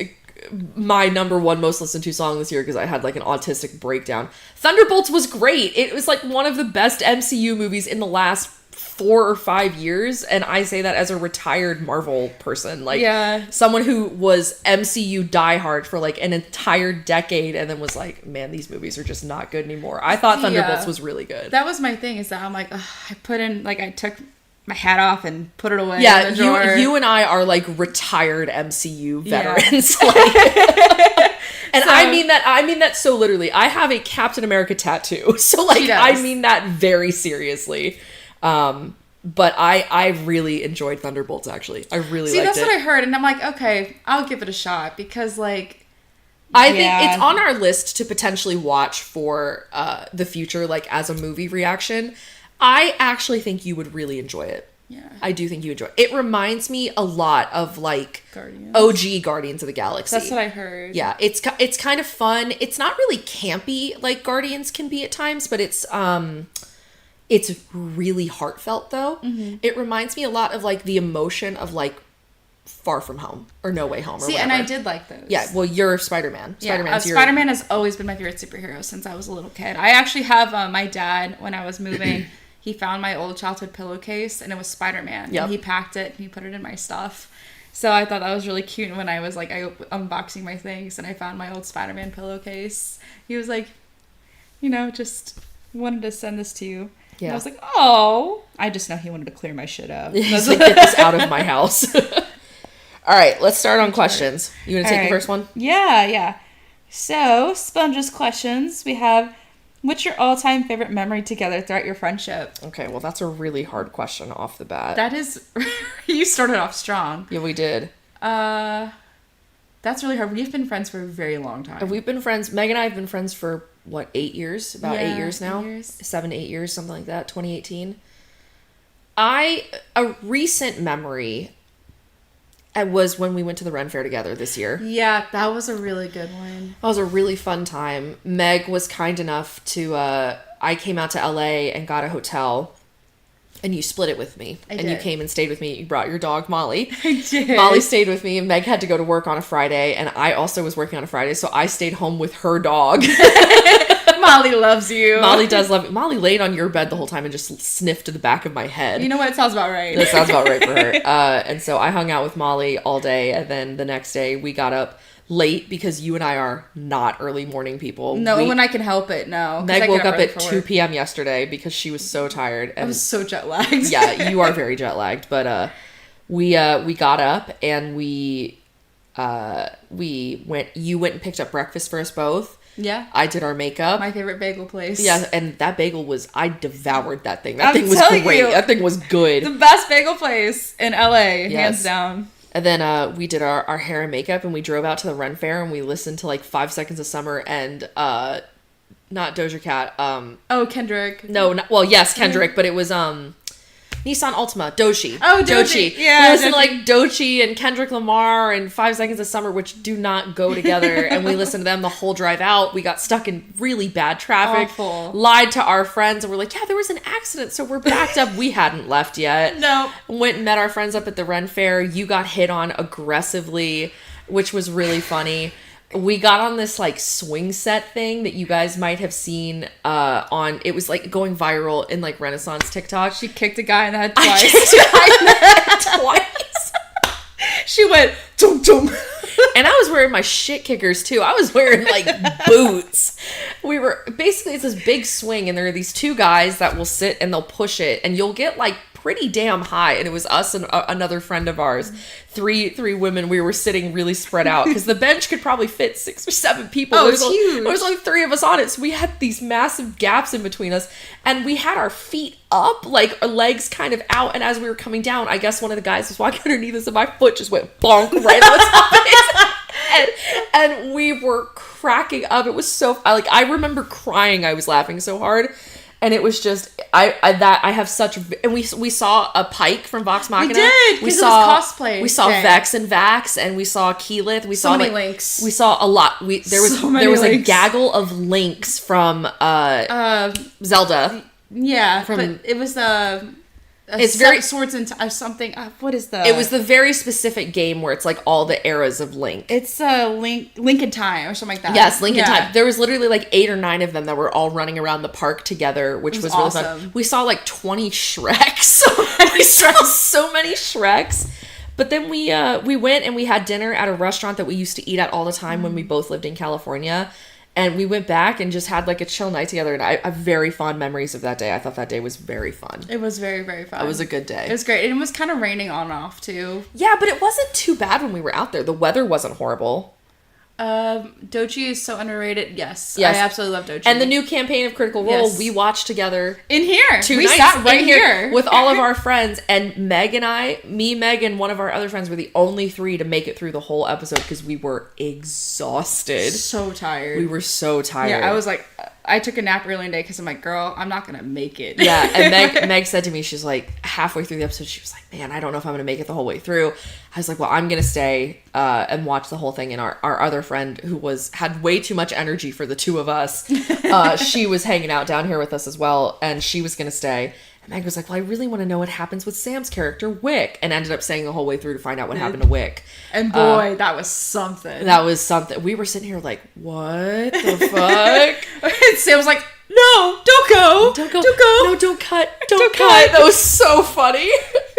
[SPEAKER 1] my number 1 most listened to song this year because I had like an autistic breakdown. Thunderbolts was great. It was like one of the best MCU movies in the last 4 or 5 years, and I say that as a retired Marvel person, someone who was MCU diehard for like an entire decade and then was like, man, these movies are just not good anymore. I thought Thunderbolts was really good.
[SPEAKER 2] That was my thing, is that I'm like, I took my hat off and put it away.
[SPEAKER 1] Yeah,
[SPEAKER 2] in the drawer.
[SPEAKER 1] you and I are like retired MCU veterans. And I mean that so literally. I have a Captain America tattoo. So like I mean that very seriously. But I really enjoyed Thunderbolts actually. I really liked it.
[SPEAKER 2] See, that's what I heard, and I'm like, okay, I'll give it a shot because like
[SPEAKER 1] I think it's on our list to potentially watch for the future, like as a movie reaction. I actually think you would really enjoy it.
[SPEAKER 2] Yeah.
[SPEAKER 1] I do think you enjoy it. It reminds me a lot of like
[SPEAKER 2] Guardians.
[SPEAKER 1] OG Guardians of the Galaxy.
[SPEAKER 2] That's what I heard.
[SPEAKER 1] Yeah, it's kind of fun. It's not really campy like Guardians can be at times, but it's really heartfelt though. Mm-hmm. It reminds me a lot of like the emotion of like Far From Home or No Way Home or whatever.
[SPEAKER 2] And I did like those.
[SPEAKER 1] Yeah, well, you're Spider-Man.
[SPEAKER 2] Spider-Man has always been my favorite superhero since I was a little kid. I actually have my dad, when I was moving, he found my old childhood pillowcase and it was Spider-Man. Yep. And he packed it and he put it in my stuff. So I thought that was really cute. And when I was like unboxing my things and I found my old Spider-Man pillowcase, he was like, just wanted to send this to you. Yeah. And I was like, oh. I just know he wanted to clear my shit up.
[SPEAKER 1] He's like, get this out of my house. All right, let's start on questions. You want to take the first one?
[SPEAKER 2] Yeah. So, Sponge's questions. We have, what's your all-time favorite memory together throughout your friendship?
[SPEAKER 1] Okay, well, that's a really hard question off the bat.
[SPEAKER 2] That is, you started off strong.
[SPEAKER 1] Yeah, we did.
[SPEAKER 2] That's really hard. We've been friends for a very long time.
[SPEAKER 1] We've been friends, Meg and I have been friends for, 8 years? About 8 years now?
[SPEAKER 2] 8 years.
[SPEAKER 1] 7, 8 years, something like that, 2018. A recent memory was when we went to the Ren Fair together this year.
[SPEAKER 2] Yeah, that was a really good one.
[SPEAKER 1] That was a really fun time. Meg was kind enough to, I came out to LA and got a hotel, and you split it with me.
[SPEAKER 2] I did.
[SPEAKER 1] You came and stayed with me. You brought your dog, Molly.
[SPEAKER 2] I did.
[SPEAKER 1] Molly stayed with me, and Meg had to go to work on a Friday, and I also was working on a Friday, so I stayed home with her dog.
[SPEAKER 2] Molly loves you.
[SPEAKER 1] Molly does love me. Molly laid on your bed the whole time and just sniffed to the back of my head.
[SPEAKER 2] You know what? It sounds about right.
[SPEAKER 1] That sounds about right for her. And so I hung out with Molly all day, and then the next day we got up late because you and I are not early morning people.
[SPEAKER 2] No, when I can help it, no.
[SPEAKER 1] Meg woke up at 2 p.m. yesterday because she was so tired. And
[SPEAKER 2] I was so jet lagged.
[SPEAKER 1] Yeah, you are very jet lagged. But we got up and we You went and picked up breakfast for us both.
[SPEAKER 2] Yeah.
[SPEAKER 1] I did our makeup.
[SPEAKER 2] My favorite bagel place.
[SPEAKER 1] Yeah, and that bagel I devoured that thing. That
[SPEAKER 2] I'm
[SPEAKER 1] thing was
[SPEAKER 2] telling
[SPEAKER 1] great.
[SPEAKER 2] you,
[SPEAKER 1] that thing was good.
[SPEAKER 2] The best bagel place in LA, hands down.
[SPEAKER 1] And then we did our hair and makeup, and we drove out to the Ren Fair, and we listened to like 5 Seconds of Summer and not Doja Cat.
[SPEAKER 2] Kendrick.
[SPEAKER 1] No, yes, Kendrick, but it was Nissan Altima, Doechii.
[SPEAKER 2] Oh, Doechii. Yeah.
[SPEAKER 1] We listened to like Doechii and Kendrick Lamar and 5 Seconds of Summer, which do not go together. And we listened to them the whole drive out. We got stuck in really bad traffic.
[SPEAKER 2] Awful.
[SPEAKER 1] Lied to our friends, and we're like, yeah, there was an accident, so we're backed up. We hadn't left yet.
[SPEAKER 2] No.
[SPEAKER 1] Went and met our friends up at the Ren Fair. You got hit on aggressively, which was really funny. We got on this like swing set thing that you guys might have seen it was like going viral in like Renaissance TikTok.
[SPEAKER 2] She kicked a guy in the head twice.
[SPEAKER 1] I kicked a guy in the head twice.
[SPEAKER 2] She went tum tum.
[SPEAKER 1] And I was wearing my shit kickers too. I was wearing like boots. We were basically, it's this big swing, and there are these two guys that will sit and they'll push it, and you'll get like pretty damn high. And it was us and another friend of ours, three women. We were sitting really spread out because the bench could probably fit 6 or 7 people.
[SPEAKER 2] Oh, it's huge.
[SPEAKER 1] There was only 3 of us on it, so we had these massive gaps in between us, and we had our feet up, like our legs kind of out. And as we were coming down, I guess one of the guys was walking underneath us, and my foot just went bonk right on the top of his head. And we were cracking up. It was so I remember crying. I was laughing so hard. And it was just I have such, and we saw a Pike from Vox Machina.
[SPEAKER 2] We did.
[SPEAKER 1] We saw
[SPEAKER 2] it was cosplay.
[SPEAKER 1] We saw
[SPEAKER 2] day.
[SPEAKER 1] Vex and Vax, and we saw Keyleth. We
[SPEAKER 2] so
[SPEAKER 1] saw
[SPEAKER 2] many
[SPEAKER 1] like,
[SPEAKER 2] links.
[SPEAKER 1] We saw a lot. There was a gaggle of links from Zelda.
[SPEAKER 2] Yeah, but it was it's very swords and something. What is the?
[SPEAKER 1] It was the very specific game where it's like all the eras of Link.
[SPEAKER 2] It's Link in Time or something like that.
[SPEAKER 1] Yes, Link in Time. There was literally like 8 or 9 of them that were all running around the park together, which was really
[SPEAKER 2] awesome.
[SPEAKER 1] fun. We saw like 20 Shreks. We saw so many Shreks. But then we went and we had dinner at a restaurant that we used to eat at all the time when we both lived in California. And we went back and just had like a chill night together. And I have very fond memories of that day. I thought that day was very fun.
[SPEAKER 2] It was very, very fun.
[SPEAKER 1] It was a good day.
[SPEAKER 2] It was great. And it was kind of raining on and off too.
[SPEAKER 1] Yeah, but it wasn't too bad when we were out there. The weather wasn't horrible.
[SPEAKER 2] Doechii is so underrated. Yes. I absolutely love Doechii.
[SPEAKER 1] And the new campaign of Critical Role, we watched together.
[SPEAKER 2] In here.
[SPEAKER 1] 2
[SPEAKER 2] we
[SPEAKER 1] nights
[SPEAKER 2] sat right here.
[SPEAKER 1] with all of our friends. And Meg, and one of our other friends were the only 3 to make it through the whole episode because we were exhausted.
[SPEAKER 2] So tired.
[SPEAKER 1] We were so tired.
[SPEAKER 2] Yeah, I was like, I took a nap early in the day because I'm like, girl, I'm not going to make it.
[SPEAKER 1] Yeah, and Meg said to me, she's like, halfway through the episode, she was like, man, I don't know if I'm going to make it the whole way through. I was like, well, I'm going to stay and watch the whole thing. And our other friend who had way too much energy for the 2 of us, she was hanging out down here with us as well. And she was going to stay. And Meg was like, well, I really want to know what happens with Sam's character, Wick. And ended up staying the whole way through to find out what happened to Wick.
[SPEAKER 2] And boy, that was something.
[SPEAKER 1] That was something. We were sitting here like, what the fuck?
[SPEAKER 2] And Sam was like, no, don't go.
[SPEAKER 1] Don't go.
[SPEAKER 2] Don't go.
[SPEAKER 1] No, don't cut. Don't cut. That was so funny.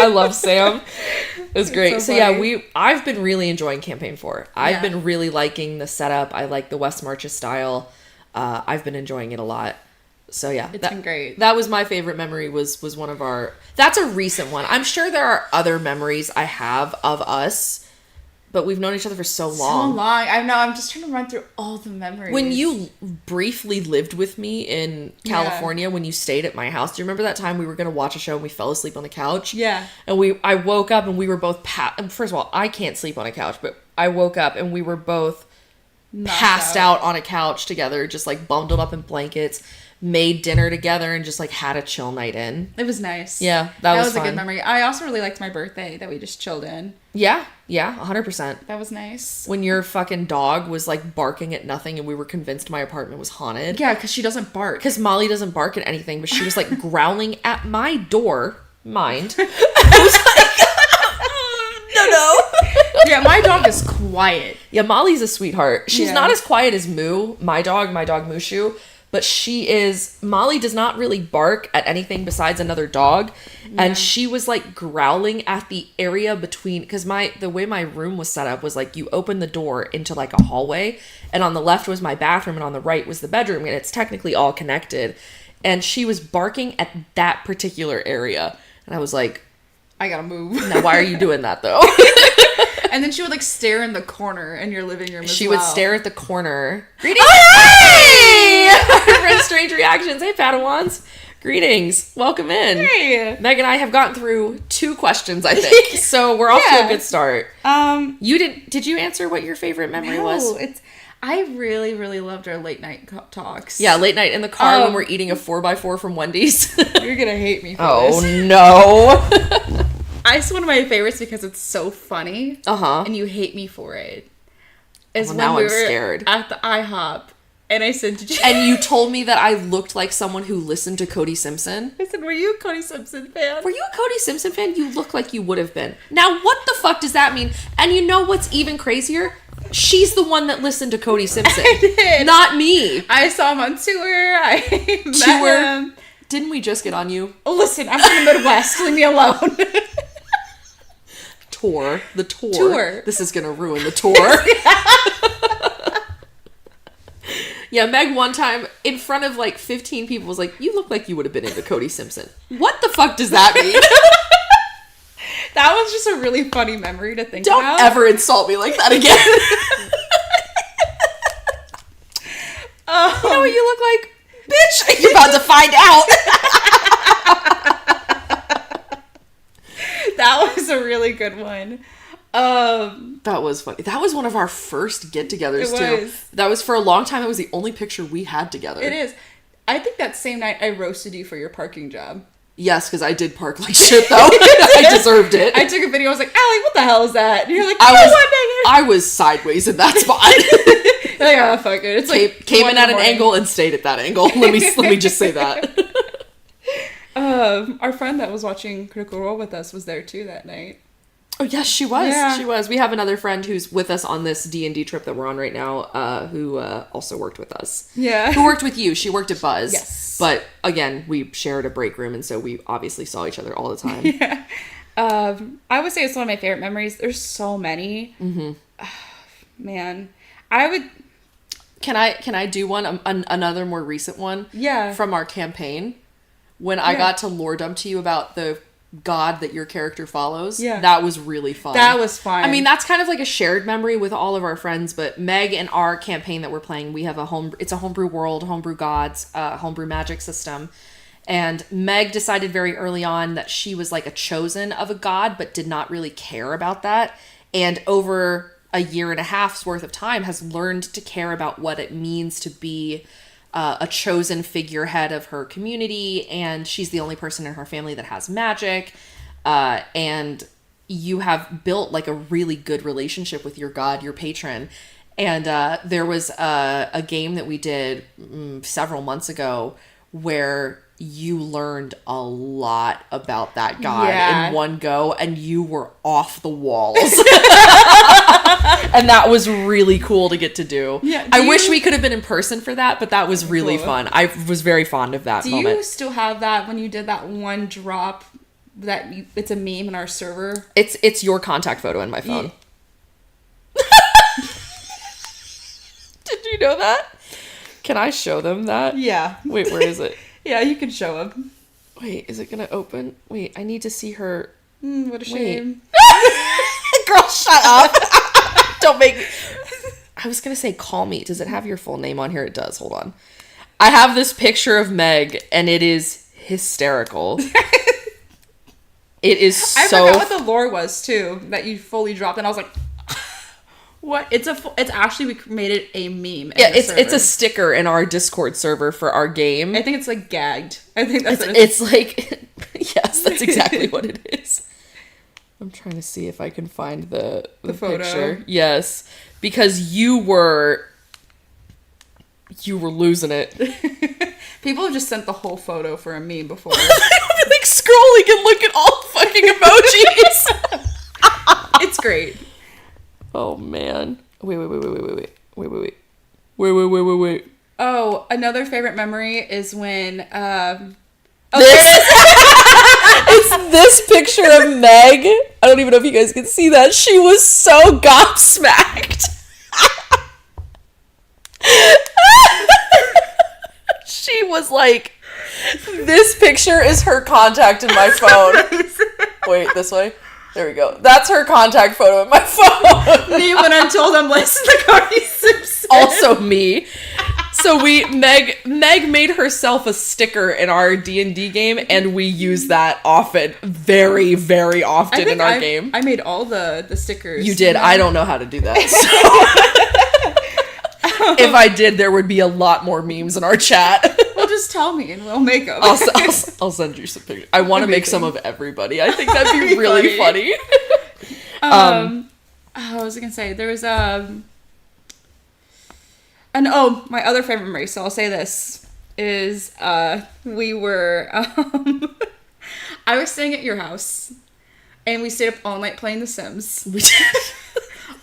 [SPEAKER 1] I love Sam. It was great. So yeah, I've been really enjoying Campaign 4. I've been really liking the setup. I like the Wes Marches style. I've been enjoying it a lot. So yeah,
[SPEAKER 2] it's been great.
[SPEAKER 1] That was my favorite memory. Was one of our. That's a recent one. I'm sure there are other memories I have of us, but we've known each other for so long.
[SPEAKER 2] So long. I know. I'm just trying to run through all the memories.
[SPEAKER 1] When you briefly lived with me in California, when you stayed at my house, do you remember that time we were going to watch a show and we fell asleep on the couch?
[SPEAKER 2] Yeah.
[SPEAKER 1] And I woke up and we were both and first of all, I can't sleep on a couch, but I woke up and we were both passed out on a couch together, just like bundled up in blankets. Made dinner together and just like had a chill night in.
[SPEAKER 2] It was nice.
[SPEAKER 1] Yeah, that was fun.
[SPEAKER 2] A good memory. I also really liked my birthday that we just chilled in.
[SPEAKER 1] Yeah, 100%.
[SPEAKER 2] That was nice.
[SPEAKER 1] When your fucking dog was like barking at nothing and we were convinced my apartment was haunted.
[SPEAKER 2] Yeah, because she doesn't bark.
[SPEAKER 1] Because Molly doesn't bark at anything, but she was like growling at my door. Mind. I was like, no.
[SPEAKER 2] Yeah, my dog is quiet.
[SPEAKER 1] Yeah, Molly's a sweetheart. She's not as quiet as Moo, my dog Mushu. But Molly does not really bark at anything besides another dog. Yeah. And she was like growling at the area between, because the way my room was set up was like you open the door into like a hallway, and on the left was my bathroom and on the right was the bedroom, and it's technically all connected. And she was barking at that particular area. And I was like,
[SPEAKER 2] I gotta move.
[SPEAKER 1] Now why are you doing that though?
[SPEAKER 2] And then she would like stare in the corner in your living room.
[SPEAKER 1] She would stare at the corner.
[SPEAKER 2] Greetings.
[SPEAKER 1] Oh, hey! Our friend Strange Reactions. Hey, Padawans. Greetings. Welcome in.
[SPEAKER 2] Hey.
[SPEAKER 1] Meg and I have gotten through 2 questions, I think. So we're off to a good start. Did you answer what your favorite memory was?
[SPEAKER 2] I really, really loved our late night talks.
[SPEAKER 1] Yeah, late night in the car when we're eating a 4x4 from Wendy's.
[SPEAKER 2] You're gonna hate me for
[SPEAKER 1] this.
[SPEAKER 2] this.
[SPEAKER 1] Oh, no.
[SPEAKER 2] It's one of my favorites because it's so funny.
[SPEAKER 1] Uh-huh.
[SPEAKER 2] And you hate me for it.
[SPEAKER 1] Now I'm scared.
[SPEAKER 2] At the IHOP. And I said, did you...
[SPEAKER 1] And you told me that I looked like someone who listened to Cody Simpson.
[SPEAKER 2] I said, were you a Cody Simpson fan?
[SPEAKER 1] Were you a Cody Simpson fan? You look like you would have been. Now, what the fuck does that mean? And you know what's even crazier? She's the one that listened to Cody Simpson.
[SPEAKER 2] I did.
[SPEAKER 1] Not me.
[SPEAKER 2] I saw him on tour. I met him.
[SPEAKER 1] Didn't we just get on you?
[SPEAKER 2] Oh, listen, I'm from the Midwest. Leave me alone.
[SPEAKER 1] The tour. This is gonna ruin the tour. Yeah, Meg one time in front of like 15 people was like, you look like you would have been into Cody Simpson. What the fuck does that mean?
[SPEAKER 2] That was just a really funny memory to think
[SPEAKER 1] Don't
[SPEAKER 2] about.
[SPEAKER 1] Don't ever insult me like that again. You know what you look like? Bitch, you're about to find out.
[SPEAKER 2] That was a really good one.
[SPEAKER 1] That was funny. That was one of our first get-togethers too. That was for a long time. It was the only picture we had together.
[SPEAKER 2] It is. I think that same night I roasted you for your parking job.
[SPEAKER 1] Yes, because I did park like shit though. I deserved it.
[SPEAKER 2] I took a video. I was like, Allie, what the hell is that? And you're like,
[SPEAKER 1] I was sideways in that spot.
[SPEAKER 2] You're like, oh fuck it. It's
[SPEAKER 1] came in at an angle and stayed at that angle. Let me just say that.
[SPEAKER 2] Our friend that was watching Critical Role with us was there too that night.
[SPEAKER 1] Oh yes, she was.
[SPEAKER 2] Yeah.
[SPEAKER 1] She was. We have another friend who's with us on this D&D trip that we're on right now, who also worked with us.
[SPEAKER 2] Yeah.
[SPEAKER 1] Who worked with you? She worked at Buzz.
[SPEAKER 2] Yes.
[SPEAKER 1] But again, we shared a break room, and so we obviously saw each other all the time.
[SPEAKER 2] Yeah. I would say it's one of my favorite memories. There's so many.
[SPEAKER 1] Mm-hmm.
[SPEAKER 2] Man, I would.
[SPEAKER 1] Can I do one? Another more recent one.
[SPEAKER 2] Yeah.
[SPEAKER 1] From our campaign, when I got to lore dump to you about the god that your character follows.
[SPEAKER 2] Yeah.
[SPEAKER 1] That was really fun.
[SPEAKER 2] That was fun.
[SPEAKER 1] I mean, that's kind of like a shared memory with all of our friends, but Meg and our campaign that we're playing, we have it's a homebrew world, homebrew gods, homebrew magic system. And Meg decided very early on that she was like a chosen of a god, but did not really care about that. And over a year and a half's worth of time has learned to care about what it means to be a chosen figurehead of her community, and she's the only person in her family that has magic, and you have built like a really good relationship with your god, your patron. And there was a game that we did several months ago where you learned a lot about that god in one go, and you were off the walls. And that was really cool to get to do. Yeah, I wish we could have been in person for that, but that was really fun. I was very fond of that moment.
[SPEAKER 2] Do you still have that when you did that one drop that it's a meme in our server?
[SPEAKER 1] It's your contact photo in my phone. Yeah. Did you know that? Can I show them that?
[SPEAKER 2] Yeah.
[SPEAKER 1] Wait, where is it?
[SPEAKER 2] Yeah, you can show them.
[SPEAKER 1] Wait, is it gonna open? Wait, I need to see her.
[SPEAKER 2] What a shame.
[SPEAKER 1] Girl, shut up. Don't make me. I was gonna say call me. Does it have your full name on here? It does. Hold on. I have this picture of Meg, and it is hysterical. It is so...
[SPEAKER 2] I forgot what the lore was, too, that you fully dropped, and I was like... What? It's actually, we made it a meme.
[SPEAKER 1] Yeah, it's a sticker in our Discord server for our game.
[SPEAKER 2] I think it's like gagged. I think that's
[SPEAKER 1] it's like, yes, that's exactly what it is. I'm trying to see if I can find the
[SPEAKER 2] photo.
[SPEAKER 1] Picture. Yes, because you were losing it.
[SPEAKER 2] People have just sent the whole photo for a meme before.
[SPEAKER 1] I've been like scrolling and look at all the fucking emojis.
[SPEAKER 2] It's great.
[SPEAKER 1] Oh man. Wait.
[SPEAKER 2] Oh, another favorite memory is when
[SPEAKER 1] it's this picture of Meg. I don't even know if you guys can see that. She was so gobsmacked. She was like, this picture is her contact in my phone. Wait, this way. There we go. That's her contact photo in my phone.
[SPEAKER 2] Me when I told him listen to Cardi Simpson.
[SPEAKER 1] Also me. So Meg made herself a sticker in our D&D game, and we use that often, very, very often in our game.
[SPEAKER 2] I made all the stickers.
[SPEAKER 1] You did. I don't know how to do that. So. If I did, there would be a lot more memes in our chat.
[SPEAKER 2] Well, just tell me and we'll make them.
[SPEAKER 1] I'll send you some pictures. I want to make some of everybody. I think that'd be really funny.
[SPEAKER 2] I was gonna say there was my other favorite memory. So I'll say this is we were I was staying at your house and we stayed up all night playing The Sims.
[SPEAKER 1] We did.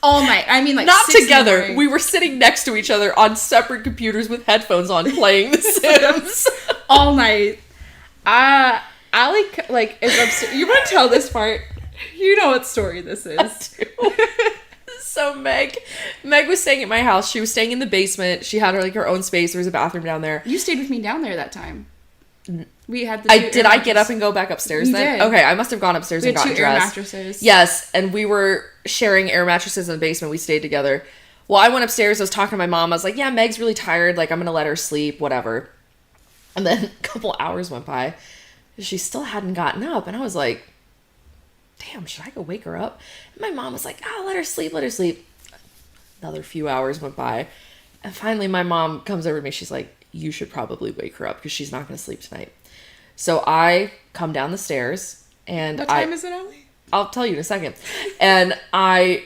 [SPEAKER 2] All night. I mean, like
[SPEAKER 1] not
[SPEAKER 2] 6
[SPEAKER 1] together. We were sitting next to each other on separate computers with headphones on, playing The Sims
[SPEAKER 2] all night. Allie is upstairs. You want to tell this part? You know what story this is.
[SPEAKER 1] So Meg was staying at my house. She was staying in the basement. She had her own space. There was a bathroom down there.
[SPEAKER 2] You stayed with me down there that time. We had
[SPEAKER 1] Did I get up and go back upstairs then?
[SPEAKER 2] Did.
[SPEAKER 1] Okay, I must have gone upstairs and gotten dressed.
[SPEAKER 2] We had 2 air mattresses.
[SPEAKER 1] Yes, and we were sharing air mattresses in the basement. We stayed together. Well, I went upstairs. I was talking to my mom. I was like, yeah, Meg's really tired. Like, I'm going to let her sleep, whatever. And then a couple hours went by. She still hadn't gotten up. And I was like, damn, should I go wake her up? And my mom was like, let her sleep. Another few hours went by. And finally, my mom comes over to me. She's like, you should probably wake her up because she's not going to sleep tonight. So I come down the stairs and
[SPEAKER 2] what time is it, Allie?
[SPEAKER 1] I'll tell you in a second. And I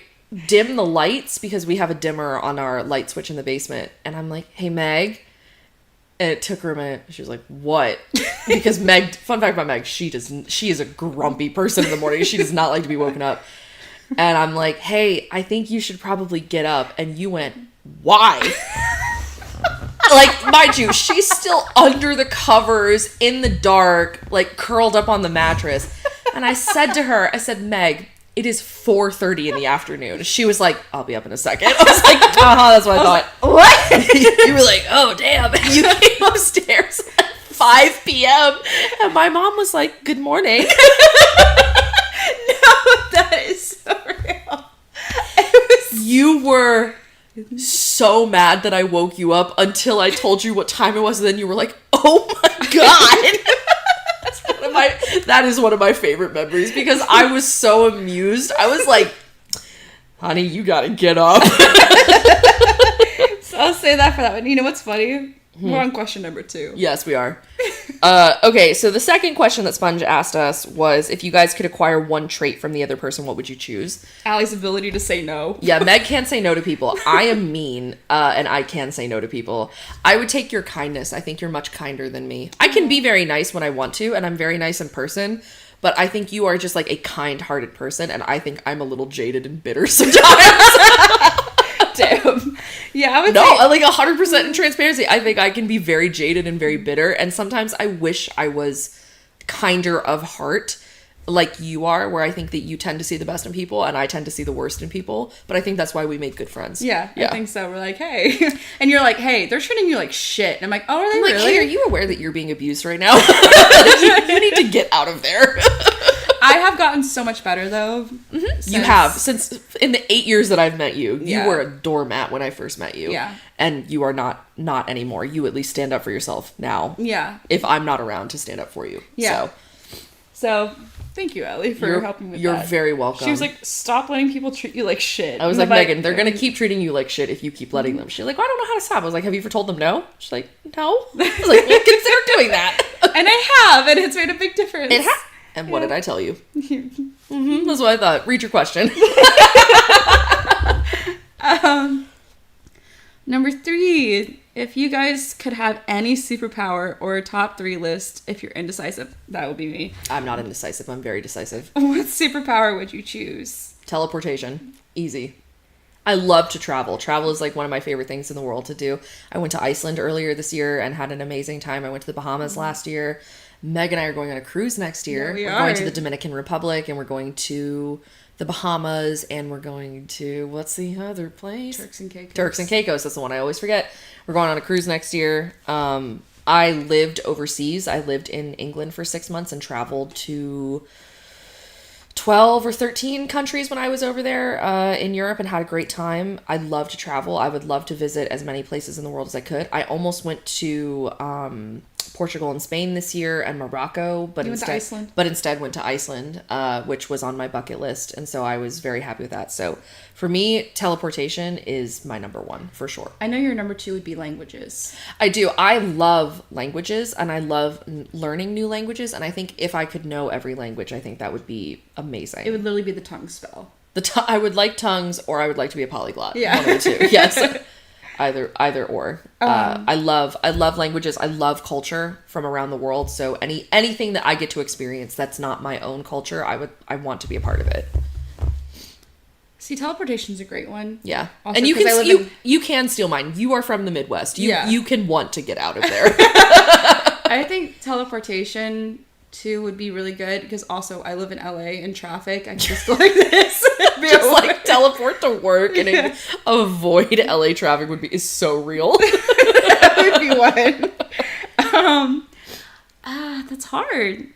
[SPEAKER 1] dim the lights because we have a dimmer on our light switch in the basement. And I'm like, hey, Meg. And it took her a minute. She was like, what? Because Meg, fun fact about Meg, she is a grumpy person in the morning. She does not like to be woken up. And I'm like, hey, I think you should probably get up. And you went, why? Like, mind you, she's still under the covers in the dark, like curled up on the mattress. And I said to her, Meg, it is 4:30 in the afternoon. She was like, I'll be up in a second. I was like, that's what I thought.
[SPEAKER 2] Like, what?
[SPEAKER 1] You were like, oh, damn. You came upstairs at 5 p.m. And my mom was like, good morning.
[SPEAKER 2] No, that is so real.
[SPEAKER 1] You were so mad that I woke you up until I told you what time it was, and then you were like, oh my god. That is one of my favorite memories because I was so amused. I was like, honey, you gotta get up.
[SPEAKER 2] So I'll say that for that one. You know what's funny? We're on question number 2.
[SPEAKER 1] Yes, we are. Okay, so the second question that Sponge asked us was, if you guys could acquire one trait from the other person, what would you choose?
[SPEAKER 2] Allie's ability to say no.
[SPEAKER 1] Yeah, Meg can't say no to people. I am mean, and I can say no to people. I would take your kindness. I think you're much kinder than me. I can be very nice when I want to, and I'm very nice in person, but I think you are just like a kind-hearted person, and I think I'm a little jaded and bitter sometimes.
[SPEAKER 2] Damn. Yeah, I would
[SPEAKER 1] say...
[SPEAKER 2] No,
[SPEAKER 1] like 100% in transparency. I think I can be very jaded and very bitter, and sometimes I wish I was kinder of heart like you are, where I think that you tend to see the best in people and I tend to see the worst in people, but I think that's why we make good friends.
[SPEAKER 2] Yeah. I think so. We're like, hey. And you're like, hey, they're treating you like shit. And I'm like, oh, are they really?
[SPEAKER 1] Like, hey, are you aware that you're being abused right now? you need to get out of there.
[SPEAKER 2] I have gotten so much better though.
[SPEAKER 1] Mm-hmm. You have. Since in the 8 years that I've met you,
[SPEAKER 2] Yeah.
[SPEAKER 1] you were a doormat when I first met you.
[SPEAKER 2] Yeah.
[SPEAKER 1] And you are not anymore. You at least stand up for yourself now.
[SPEAKER 2] Yeah.
[SPEAKER 1] If I'm not around to stand up for you.
[SPEAKER 2] Yeah. So thank you, Ellie, for helping with that.
[SPEAKER 1] You're very welcome.
[SPEAKER 2] She was like, stop letting people treat you like shit.
[SPEAKER 1] I was like, Megan, they're going to keep treating you like shit if you keep letting them. She's like, well, I don't know how to stop. I was like, have you ever told them no? She's like, no. I was like, well, consider doing that.
[SPEAKER 2] And I have, and it's made a big difference.
[SPEAKER 1] It has. And what did I tell you? That's what I thought. Read your question.
[SPEAKER 2] Number 3, if you guys could have any superpower or a top 3 list, if you're indecisive, that would be me.
[SPEAKER 1] I'm not indecisive. I'm very decisive.
[SPEAKER 2] What superpower would you choose?
[SPEAKER 1] Teleportation. Easy. I love to travel. Travel is like one of my favorite things in the world to do. I went to Iceland earlier this year and had an amazing time. I went to the Bahamas last year. Meg and I are going on a cruise next year.
[SPEAKER 2] Yeah,
[SPEAKER 1] we're going to the Dominican Republic, and we're going to the Bahamas, and we're going to, what's the other place?
[SPEAKER 2] Turks and Caicos.
[SPEAKER 1] Turks and Caicos. That's the one I always forget. We're going on a cruise next year. I lived overseas. I lived in England for 6 months and traveled to 12 or 13 countries when I was over there in Europe and had a great time. I love to travel. I would love to visit as many places in the world as I could. I almost went to Portugal and Spain this year and Morocco, but instead went to Iceland, which was on my bucket list. And so I was very happy with that. So for me, teleportation is my number one for sure.
[SPEAKER 2] I know your number two would be languages.
[SPEAKER 1] I do. I love languages and I love learning new languages. And I think if I could know every language, I think that would be amazing.
[SPEAKER 2] It would literally be the tongue spell.
[SPEAKER 1] I would like tongues, or I would like to be a polyglot.
[SPEAKER 2] Yeah.
[SPEAKER 1] One of the two. Yes. Either or. I love languages. I love culture from around the world. So anything that I get to experience that's not my own culture, I want to be a part of it.
[SPEAKER 2] See, teleportation's a great one.
[SPEAKER 1] Yeah.
[SPEAKER 2] Also,
[SPEAKER 1] and you can steal mine. You are from the Midwest. You can want to get out of there.
[SPEAKER 2] I think teleportation too would be really good because also I live in LA in traffic. I can just go like this.
[SPEAKER 1] Just like teleport to work and avoid LA traffic is so real.
[SPEAKER 2] That would be one. That's hard.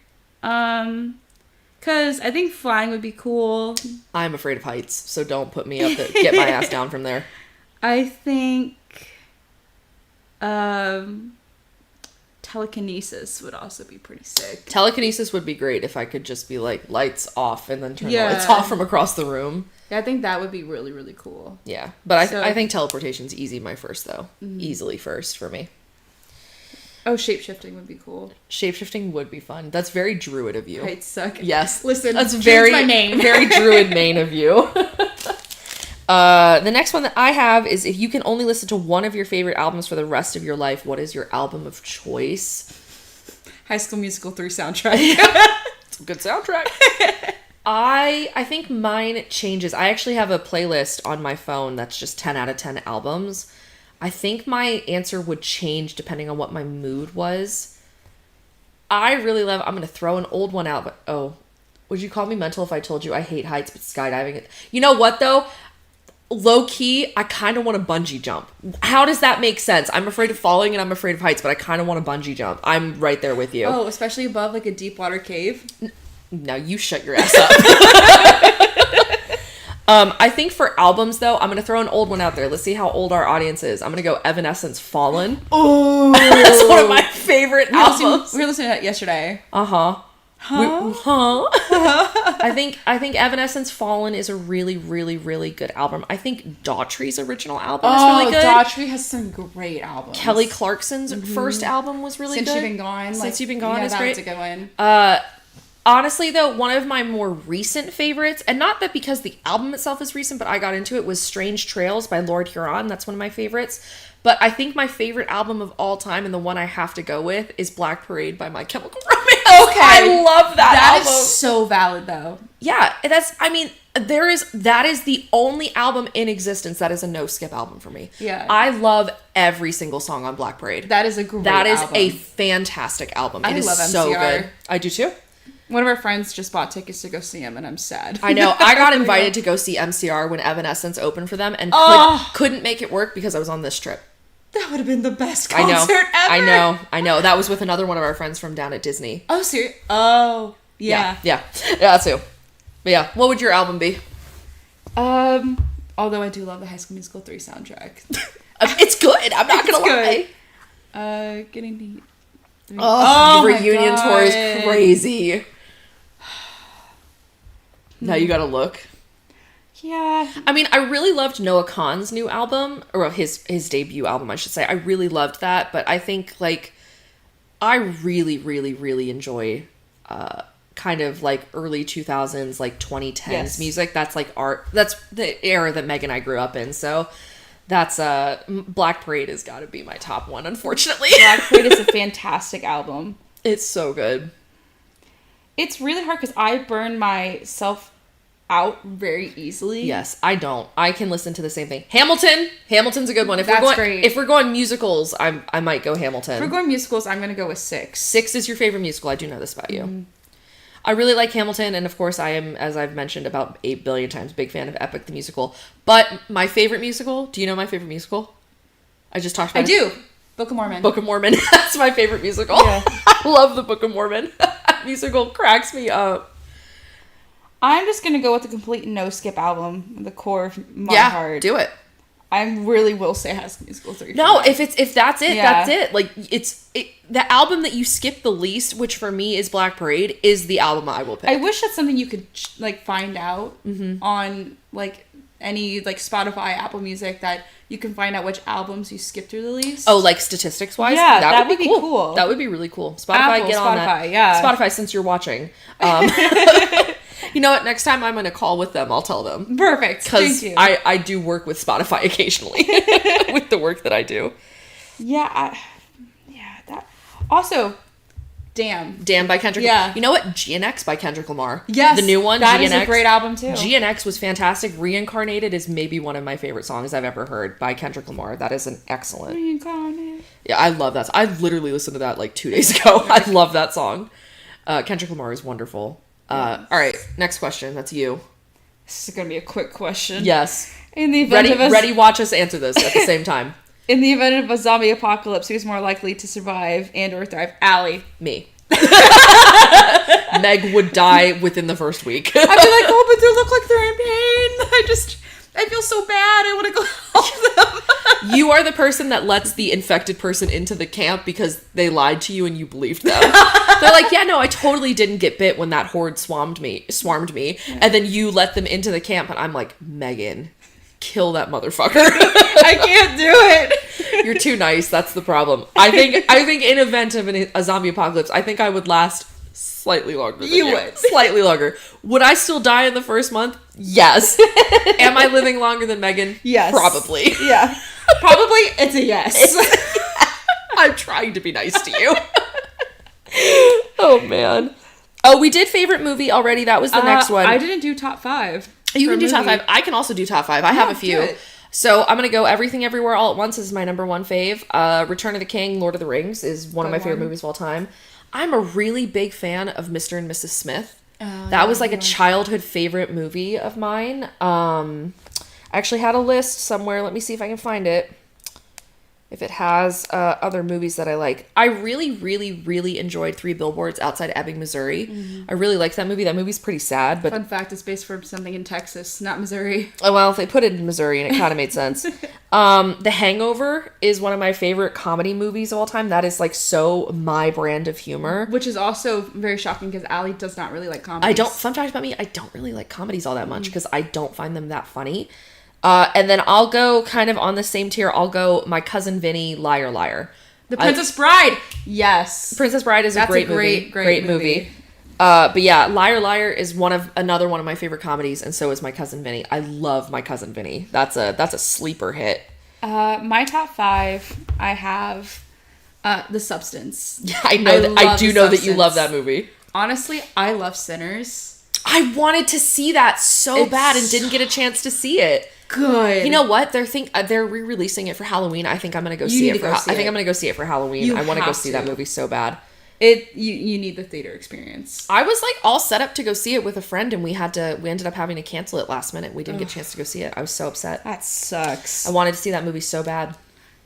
[SPEAKER 2] Cause I think flying would be cool.
[SPEAKER 1] I'm afraid of heights, so don't put me up there. Get my ass down from there.
[SPEAKER 2] I think telekinesis would also be pretty sick.
[SPEAKER 1] Telekinesis would be great if I could just be like lights off and then turn the lights off from across the room.
[SPEAKER 2] Yeah, I think that would be really, really cool.
[SPEAKER 1] Yeah, but I think teleportation's easy my first though. Mm-hmm. Easily first for me.
[SPEAKER 2] Oh, shapeshifting would be cool.
[SPEAKER 1] Shapeshifting would be fun. That's very druid of you.
[SPEAKER 2] Heights suck.
[SPEAKER 1] Yes.
[SPEAKER 2] Listen,
[SPEAKER 1] that's very
[SPEAKER 2] my name.
[SPEAKER 1] Very druid main of you. The next one that I have is if you can only listen to one of your favorite albums for the rest of your life, what is your album of choice?
[SPEAKER 2] High School Musical 3 soundtrack.
[SPEAKER 1] It's a good soundtrack. I think mine changes. I actually have a playlist on my phone that's just 10 out of 10 albums. I think my answer would change depending on what my mood was. I really love, I'm going to throw an old one out, but would you call me mental if I told you I hate heights, but skydiving? You know what though? Low key, I kind of want to bungee jump. How does that make sense? I'm afraid of falling and I'm afraid of heights, but I kind of want to bungee jump. I'm right there with you.
[SPEAKER 2] Oh, especially above like a deep water cave?
[SPEAKER 1] No, you shut your ass up. I think for albums, though, I'm going to throw an old one out there. Let's see how old our audience is. I'm going to go Evanescence Fallen.
[SPEAKER 2] Oh.
[SPEAKER 1] That's one of my favorite albums.
[SPEAKER 2] We were listening to that yesterday.
[SPEAKER 1] Uh-huh. I think Evanescence Fallen is a really, really, really good album. I think Daughtry's original album is really good.
[SPEAKER 2] Daughtry has some great albums.
[SPEAKER 1] Kelly Clarkson's first album was really good.
[SPEAKER 2] Since You've Been Gone.
[SPEAKER 1] Since You've Been Gone is great.
[SPEAKER 2] That's a good one.
[SPEAKER 1] Honestly, though, one of my more recent favorites, and not that because the album itself is recent, but I got into it, was Strange Trails by Lord Huron. That's one of my favorites. But I think my favorite album of all time, and the one I have to go with, is Black Parade by My Chemical Romance. Okay. I love that album.
[SPEAKER 2] That is so valid, though.
[SPEAKER 1] Yeah, that is the only album in existence that is a no-skip album for me.
[SPEAKER 2] Yeah.
[SPEAKER 1] I love every single song on Black Parade.
[SPEAKER 2] That is a great album.
[SPEAKER 1] That is a fantastic album. It is
[SPEAKER 2] love
[SPEAKER 1] so
[SPEAKER 2] MCR.
[SPEAKER 1] good. I do too.
[SPEAKER 2] One of our friends just bought tickets to go see him, and I'm sad.
[SPEAKER 1] I know. I got invited to go see MCR when Evanescence opened for them, and couldn't make it work because I was on this trip.
[SPEAKER 2] That would have been the best concert ever.
[SPEAKER 1] I know. That was with another one of our friends from down at Disney.
[SPEAKER 2] Oh, serious? Oh, yeah.
[SPEAKER 1] Yeah, that's who. But yeah, what would your album be?
[SPEAKER 2] Although I do love the High School Musical 3 soundtrack.
[SPEAKER 1] It's good. I'm not going to
[SPEAKER 2] lie. Getting the...
[SPEAKER 1] Oh, the reunion tour is crazy. Now you gotta look.
[SPEAKER 2] Yeah.
[SPEAKER 1] I mean, I really loved Noah Kahan's new album, or his debut album, I should say. I really loved that, but I think, like, I really, really, really enjoy kind of, like, early 2000s, like, 2010s music. That's, like, art. That's the era that Meg and I grew up in, so... That's Black Parade has got to be my top one, unfortunately.
[SPEAKER 2] Black Parade is a fantastic album.
[SPEAKER 1] It's so good.
[SPEAKER 2] It's really hard because I burn myself out very easily.
[SPEAKER 1] Yes, I don't. I can listen to the same thing. Hamilton's a good one.
[SPEAKER 2] Great.
[SPEAKER 1] If we're going musicals, I might go Hamilton.
[SPEAKER 2] If we're going musicals, I'm going to go with Six.
[SPEAKER 1] Six is your favorite musical. I do know this about you. Mm-hmm. I really like Hamilton, and of course I am, as I've mentioned about 8 billion times, big fan of Epic the Musical. But my favorite musical, do you know my favorite musical? I just talked about it.
[SPEAKER 2] I do. Book of Mormon.
[SPEAKER 1] Book of Mormon. That's my favorite musical. Yeah. I love the Book of Mormon. Musical cracks me up.
[SPEAKER 2] I'm just gonna go with the complete no skip album, the core of my heart.
[SPEAKER 1] Yeah, do it.
[SPEAKER 2] I really will say High School Musical 3.
[SPEAKER 1] No, if that's it, that's it. Like, the album that you skip the least, which for me is Black Parade, is the album I will pick.
[SPEAKER 2] I wish that's something you could, like, find out on, like, any, like, Spotify, Apple Music, that you can find out which albums you skip through the least.
[SPEAKER 1] Oh, like, statistics-wise?
[SPEAKER 2] Yeah, that would be cool.
[SPEAKER 1] That would be really cool. Spotify, get on that.
[SPEAKER 2] Yeah.
[SPEAKER 1] Spotify, since you're watching. You know what? Next time I'm going to call with them, I'll tell them.
[SPEAKER 2] Perfect. Thank you.
[SPEAKER 1] Because I do work with Spotify occasionally with the work that I do.
[SPEAKER 2] Yeah. That. Also, Damn.
[SPEAKER 1] Damn by Kendrick
[SPEAKER 2] Yeah.
[SPEAKER 1] Lamar. You know what? GNX by Kendrick Lamar.
[SPEAKER 2] Yes.
[SPEAKER 1] The new one,
[SPEAKER 2] that
[SPEAKER 1] GNX.
[SPEAKER 2] is a great album, too.
[SPEAKER 1] GNX was fantastic. Reincarnated is maybe one of my favorite songs I've ever heard by Kendrick Lamar. That is an excellent.
[SPEAKER 2] Reincarnated.
[SPEAKER 1] Yeah, I love that. I literally listened to that like 2 days ago. I love that song. Kendrick Lamar is wonderful. All right, next question. That's you.
[SPEAKER 2] This is going to be a quick question.
[SPEAKER 1] Yes.
[SPEAKER 2] In the event
[SPEAKER 1] ready, watch us answer this at the same time.
[SPEAKER 2] In the event of a zombie apocalypse, who's more likely to survive and or thrive? Allie.
[SPEAKER 1] Me. Meg would die within the first week.
[SPEAKER 2] I'd be like, oh, but they look like they're in pain. I feel so bad. I want to go help them.
[SPEAKER 1] You are the person that lets the infected person into the camp because they lied to you and you believed them. They're like, yeah, no, I totally didn't get bit when that horde swarmed me. And then you let them into the camp and I'm like, Megan, kill that motherfucker.
[SPEAKER 2] I can't do it.
[SPEAKER 1] You're too nice. That's the problem. I think in event of a zombie apocalypse, I think I would last slightly longer than you.
[SPEAKER 2] would.
[SPEAKER 1] Slightly longer. Would I still die in the first month? Yes. Am I living longer than Megan?
[SPEAKER 2] Yes.
[SPEAKER 1] Probably.
[SPEAKER 2] Yeah. Probably it's a yes.
[SPEAKER 1] I'm trying to be nice to you. Oh, man. Oh, we did favorite movie already. That was the next one.
[SPEAKER 2] I didn't do top 5.
[SPEAKER 1] You can do top 5. I can also do top 5. I have a few. So I'm going to go Everything Everywhere All at Once is my number one fave. Return of the King, Lord of the Rings is one of my favorite movies of all time. I'm a really big fan of Mr. and Mrs. Smith. That was like a childhood favorite movie of mine. I actually had a list somewhere. Let me see if I can find it. If it has other movies that I like. I really, really, really enjoyed 3 Billboards Outside Ebbing, Missouri. Mm-hmm. I really liked that movie. That movie's pretty sad. But
[SPEAKER 2] fun fact, it's based from something in Texas, not Missouri.
[SPEAKER 1] Oh, well, if they put it in Missouri and it kind of made sense. The Hangover is one of my favorite comedy movies of all time. That is like so my brand of humor.
[SPEAKER 2] Which is also very shocking because Allie does not really like comedies.
[SPEAKER 1] Fun fact about me, I don't really like comedies all that much because I don't find them that funny. And then I'll go kind of on the same tier. I'll go My Cousin Vinny, Liar Liar.
[SPEAKER 2] The Princess Bride. Yes.
[SPEAKER 1] Princess Bride is a great movie. But yeah, Liar Liar is another one of my favorite comedies, and so is My Cousin Vinny. I love My Cousin Vinny. That's a sleeper hit.
[SPEAKER 2] My top 5, I have The Substance.
[SPEAKER 1] Yeah, I do know that you love that movie.
[SPEAKER 2] Honestly, I love Sinners.
[SPEAKER 1] I wanted to see that so bad and didn't get a chance to see it.
[SPEAKER 2] Good.
[SPEAKER 1] You know what? They're re-releasing it for Halloween. I think I'm gonna go see it. I think I'm gonna go see it for Halloween. I want to go see that movie so bad.
[SPEAKER 2] You need the theater experience.
[SPEAKER 1] I was like all set up to go see it with a friend, and we ended up having to cancel it last minute. We didn't get a chance to go see it. I was so upset.
[SPEAKER 2] That sucks.
[SPEAKER 1] I wanted to see that movie so bad.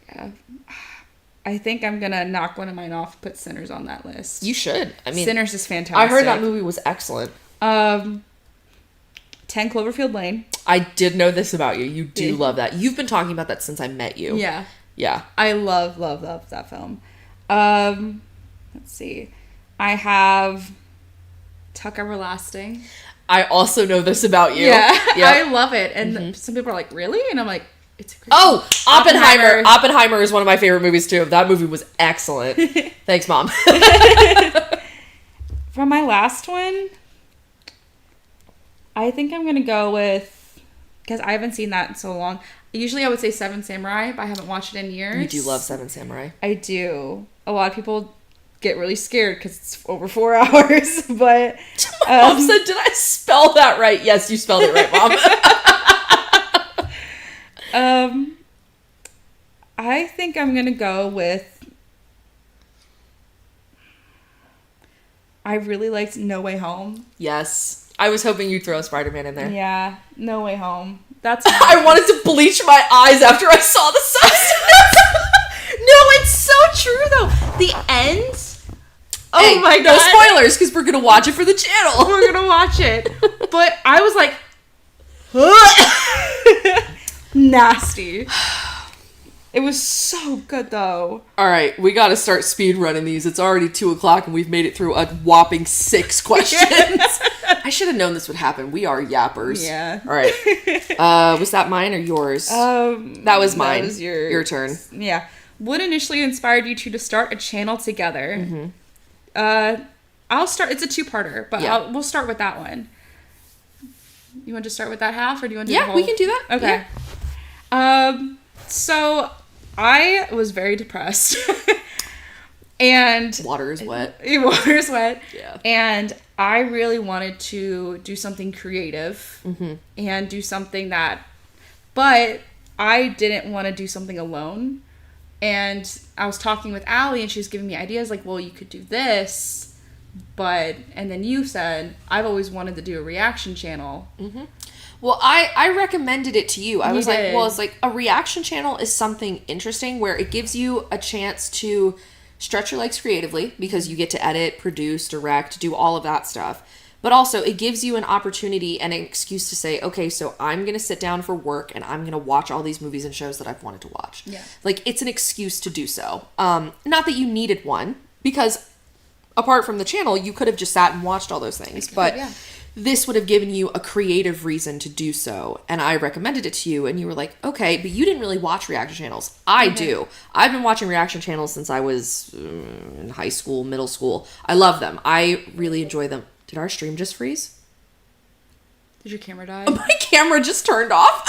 [SPEAKER 2] Yeah. I think I'm gonna knock one of mine off. Put Sinners on that list.
[SPEAKER 1] You should. I mean,
[SPEAKER 2] Sinners is fantastic.
[SPEAKER 1] I heard that movie was excellent.
[SPEAKER 2] 10 Cloverfield Lane.
[SPEAKER 1] I did know this about you. You do love that. You've been talking about that since I met you.
[SPEAKER 2] Yeah.
[SPEAKER 1] Yeah.
[SPEAKER 2] I love that film. Let's see. I have Tuck Everlasting.
[SPEAKER 1] I also know this about you.
[SPEAKER 2] Yeah. I love it. And some people are like, really? And I'm like, it's a great
[SPEAKER 1] movie. Oppenheimer. Oppenheimer is one of my favorite movies too. That movie was excellent. Thanks, Mom.
[SPEAKER 2] For my last one, I think I'm going to go with, because I haven't seen that in so long. Usually I would say Seven Samurai, but I haven't watched it in years.
[SPEAKER 1] You do love Seven Samurai.
[SPEAKER 2] I do. A lot of people get really scared because it's over 4 hours, but...
[SPEAKER 1] Mom said, did I spell that right? Yes, you spelled it right, Mom.
[SPEAKER 2] I think I'm going to go with... I really liked No Way Home.
[SPEAKER 1] Yes. I was hoping you'd throw Spider-Man in there.
[SPEAKER 2] Yeah, No Way Home. That's
[SPEAKER 1] I wanted to bleach my eyes after I saw the substance.
[SPEAKER 2] No, it's so true though. The end. Oh my God.
[SPEAKER 1] No spoilers, because we're going to watch it for the channel.
[SPEAKER 2] We're going to watch it. But I was like, nasty. It was so good, though.
[SPEAKER 1] All right, we got to start speed running these. It's already 2:00 and we've made it through a whopping 6 questions. I should have known this would happen. We are yappers.
[SPEAKER 2] Yeah.
[SPEAKER 1] All right. Was that mine or yours? That was mine. That was your turn.
[SPEAKER 2] Yeah. What initially inspired you two to start a channel together?
[SPEAKER 1] Mm-hmm.
[SPEAKER 2] I'll start. It's a 2-parter, but
[SPEAKER 1] Yeah.
[SPEAKER 2] we'll start with that one. You want to start with that half, or do you want to do the whole?
[SPEAKER 1] We can do that.
[SPEAKER 2] Okay.
[SPEAKER 1] Yeah.
[SPEAKER 2] So I was very depressed. And
[SPEAKER 1] Water is wet.
[SPEAKER 2] Water's wet.
[SPEAKER 1] Yeah.
[SPEAKER 2] And I really wanted to do something creative and do something but I didn't want to do something alone. And I was talking with Allie, and she was giving me ideas like, well, you could do this, and then you said, I've always wanted to do a reaction channel. Mm-hmm.
[SPEAKER 1] Well, I recommended it to you. I was
[SPEAKER 2] did.
[SPEAKER 1] like, well, it's like a reaction channel is something interesting where it gives you a chance to stretch your legs creatively because you get to edit, produce, direct, do all of that stuff. But also it gives you an opportunity and an excuse to say, okay, so I'm going to sit down for work and I'm going to watch all these movies and shows that I've wanted to watch.
[SPEAKER 2] Yeah.
[SPEAKER 1] Like, it's an excuse to do so. Not that you needed one, because apart from the channel, you could have just sat and watched all those things. But this would have given you a creative reason to do so. And I recommended it to you, and you were like, okay, but you didn't really watch reaction channels. I do. I've been watching reaction channels since I was in high school, middle school. I love them. I really enjoy them. Did our stream just freeze?
[SPEAKER 2] Did your camera die?
[SPEAKER 1] My camera just turned off.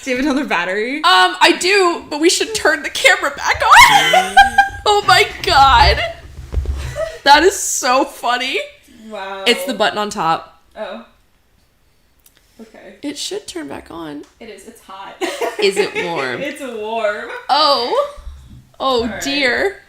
[SPEAKER 2] Do you have another battery?
[SPEAKER 1] I do, but we should turn the camera back on. Oh my God. That is so funny.
[SPEAKER 2] Wow.
[SPEAKER 1] It's the button on top.
[SPEAKER 2] Oh. Okay.
[SPEAKER 1] It should turn back on.
[SPEAKER 2] It is. It's hot.
[SPEAKER 1] Is it warm?
[SPEAKER 2] It's warm.
[SPEAKER 1] Oh. Oh,
[SPEAKER 2] All right.
[SPEAKER 1] dear.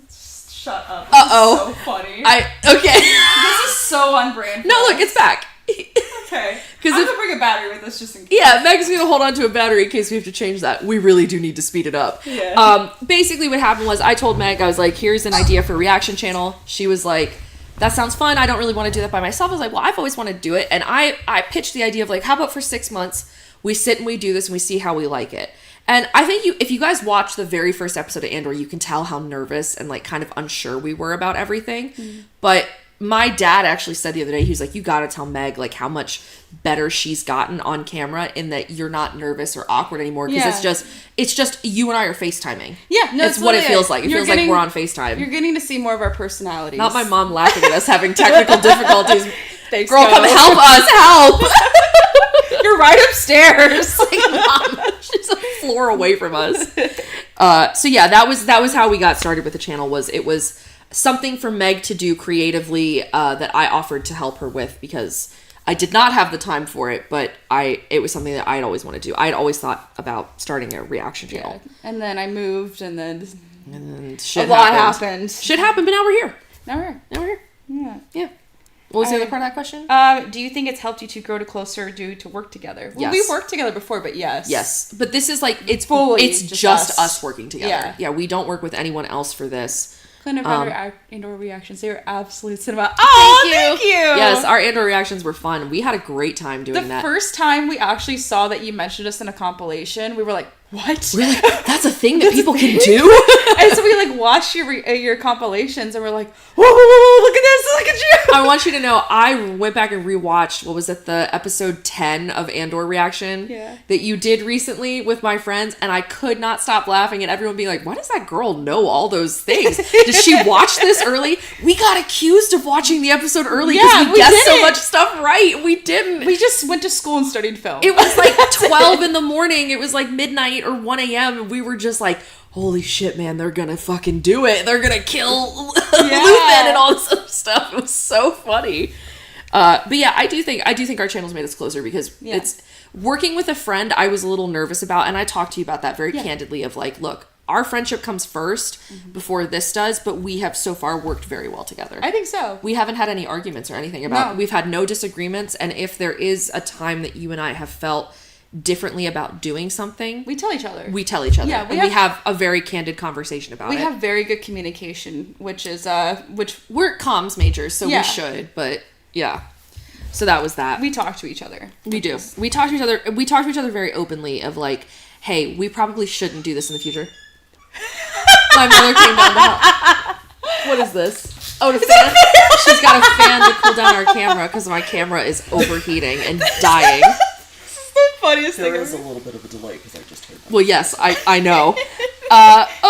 [SPEAKER 2] Shut up.
[SPEAKER 1] Uh-oh.
[SPEAKER 2] This is so funny.
[SPEAKER 1] Okay.
[SPEAKER 2] This is so on brand.
[SPEAKER 1] No, look, it's back.
[SPEAKER 2] Okay. I'm going to bring a battery with us just in case.
[SPEAKER 1] Yeah, Meg's going to hold on to a battery in case we have to change that. We really do need to speed it up.
[SPEAKER 2] Yeah.
[SPEAKER 1] Basically what happened was I told Meg, I was like, here's an idea for a reaction channel. She was like, that sounds fun. I don't really want to do that by myself. I was like, well, I've always wanted to do it. And I pitched the idea of like, how about for 6 months, we sit and we do this and we see how we like it. And I think if you guys watch the very first episode of Andor, you can tell how nervous and like kind of unsure we were about everything. Mm-hmm. But my dad actually said the other day, he was like, you got to tell Meg like how much better she's gotten on camera in that you're not nervous or awkward anymore. Because it's just you and I are FaceTiming.
[SPEAKER 2] Yeah, no,
[SPEAKER 1] it's what it feels like. It feels like we're on FaceTime.
[SPEAKER 2] You're getting to see more of our personalities.
[SPEAKER 1] Not my mom laughing at us having technical difficulties.
[SPEAKER 2] Thanks,
[SPEAKER 1] girl, come help us, help.
[SPEAKER 2] You're right upstairs.
[SPEAKER 1] Like, Mom, she's a floor away from us. So yeah, that was how we got started with the channel. It was something for Meg to do creatively that I offered to help her with because I did not have the time for it, but it was something that I'd always wanted to do. I'd always thought about starting a reaction channel.
[SPEAKER 2] Yeah. And then I moved, and then
[SPEAKER 1] shit
[SPEAKER 2] a lot happened.
[SPEAKER 1] Shit happened, but now we're here.
[SPEAKER 2] Now we're here. Yeah.
[SPEAKER 1] Yeah. What was the other part of that question?
[SPEAKER 2] Do you think it's helped you two grow closer due to work together? Well,
[SPEAKER 1] yes.
[SPEAKER 2] We've worked together before, but yes.
[SPEAKER 1] Yes. But this is like, it's just us working together. Yeah, we don't work with anyone else for this.
[SPEAKER 2] Kind of other Andor reactions. They were absolute cinema. Oh, thank you.
[SPEAKER 1] Yes, our Andor reactions were fun. We had a great time doing that.
[SPEAKER 2] The first time we actually saw that you mentioned us in a compilation, we were like, what?
[SPEAKER 1] We're like, that's a thing that people can do?
[SPEAKER 2] And so we like watched your compilations and we're like, whoa, look at this, look at you.
[SPEAKER 1] I want you to know, I went back and rewatched, what was it, the episode 10 of Andor reaction that you did recently with my friends, and I could not stop laughing at everyone being like, why does that girl know all those things? Did she watch this early? We got accused of watching the episode early because we guessed so much stuff right. We didn't.
[SPEAKER 2] We just went to school and studied film.
[SPEAKER 1] It was like 12 in the morning. It was like midnight or 1 a.m. and we were just like, holy shit, man, they're gonna fucking do it. They're gonna kill Luthen and all this other stuff. It was so funny. But yeah, I do think our channel's made us closer because it's working with a friend I was a little nervous about, and I talked to you about that very candidly of like, look, our friendship comes first before this does, but we have so far worked very well together.
[SPEAKER 2] I think so.
[SPEAKER 1] We haven't had any arguments or anything about it. We've had no disagreements, and if there is a time that you and I have felt differently about doing something,
[SPEAKER 2] we tell each other.
[SPEAKER 1] Yeah, we have a very candid conversation about it.
[SPEAKER 2] We have very good communication, which
[SPEAKER 1] we're comms majors, so we should, but yeah. So that was that.
[SPEAKER 2] We talk to each other.
[SPEAKER 1] We do. We talk to each other. We talk to each other very openly of like, hey, we probably shouldn't do this in the future. My mother came down to help. What is this? Oh, the fan. She's got a fan to cool down our camera because my camera is overheating and dying.
[SPEAKER 2] This is the funniest thing.
[SPEAKER 3] There is a little bit of a delay because I just heard that.
[SPEAKER 1] Well, yes, I know.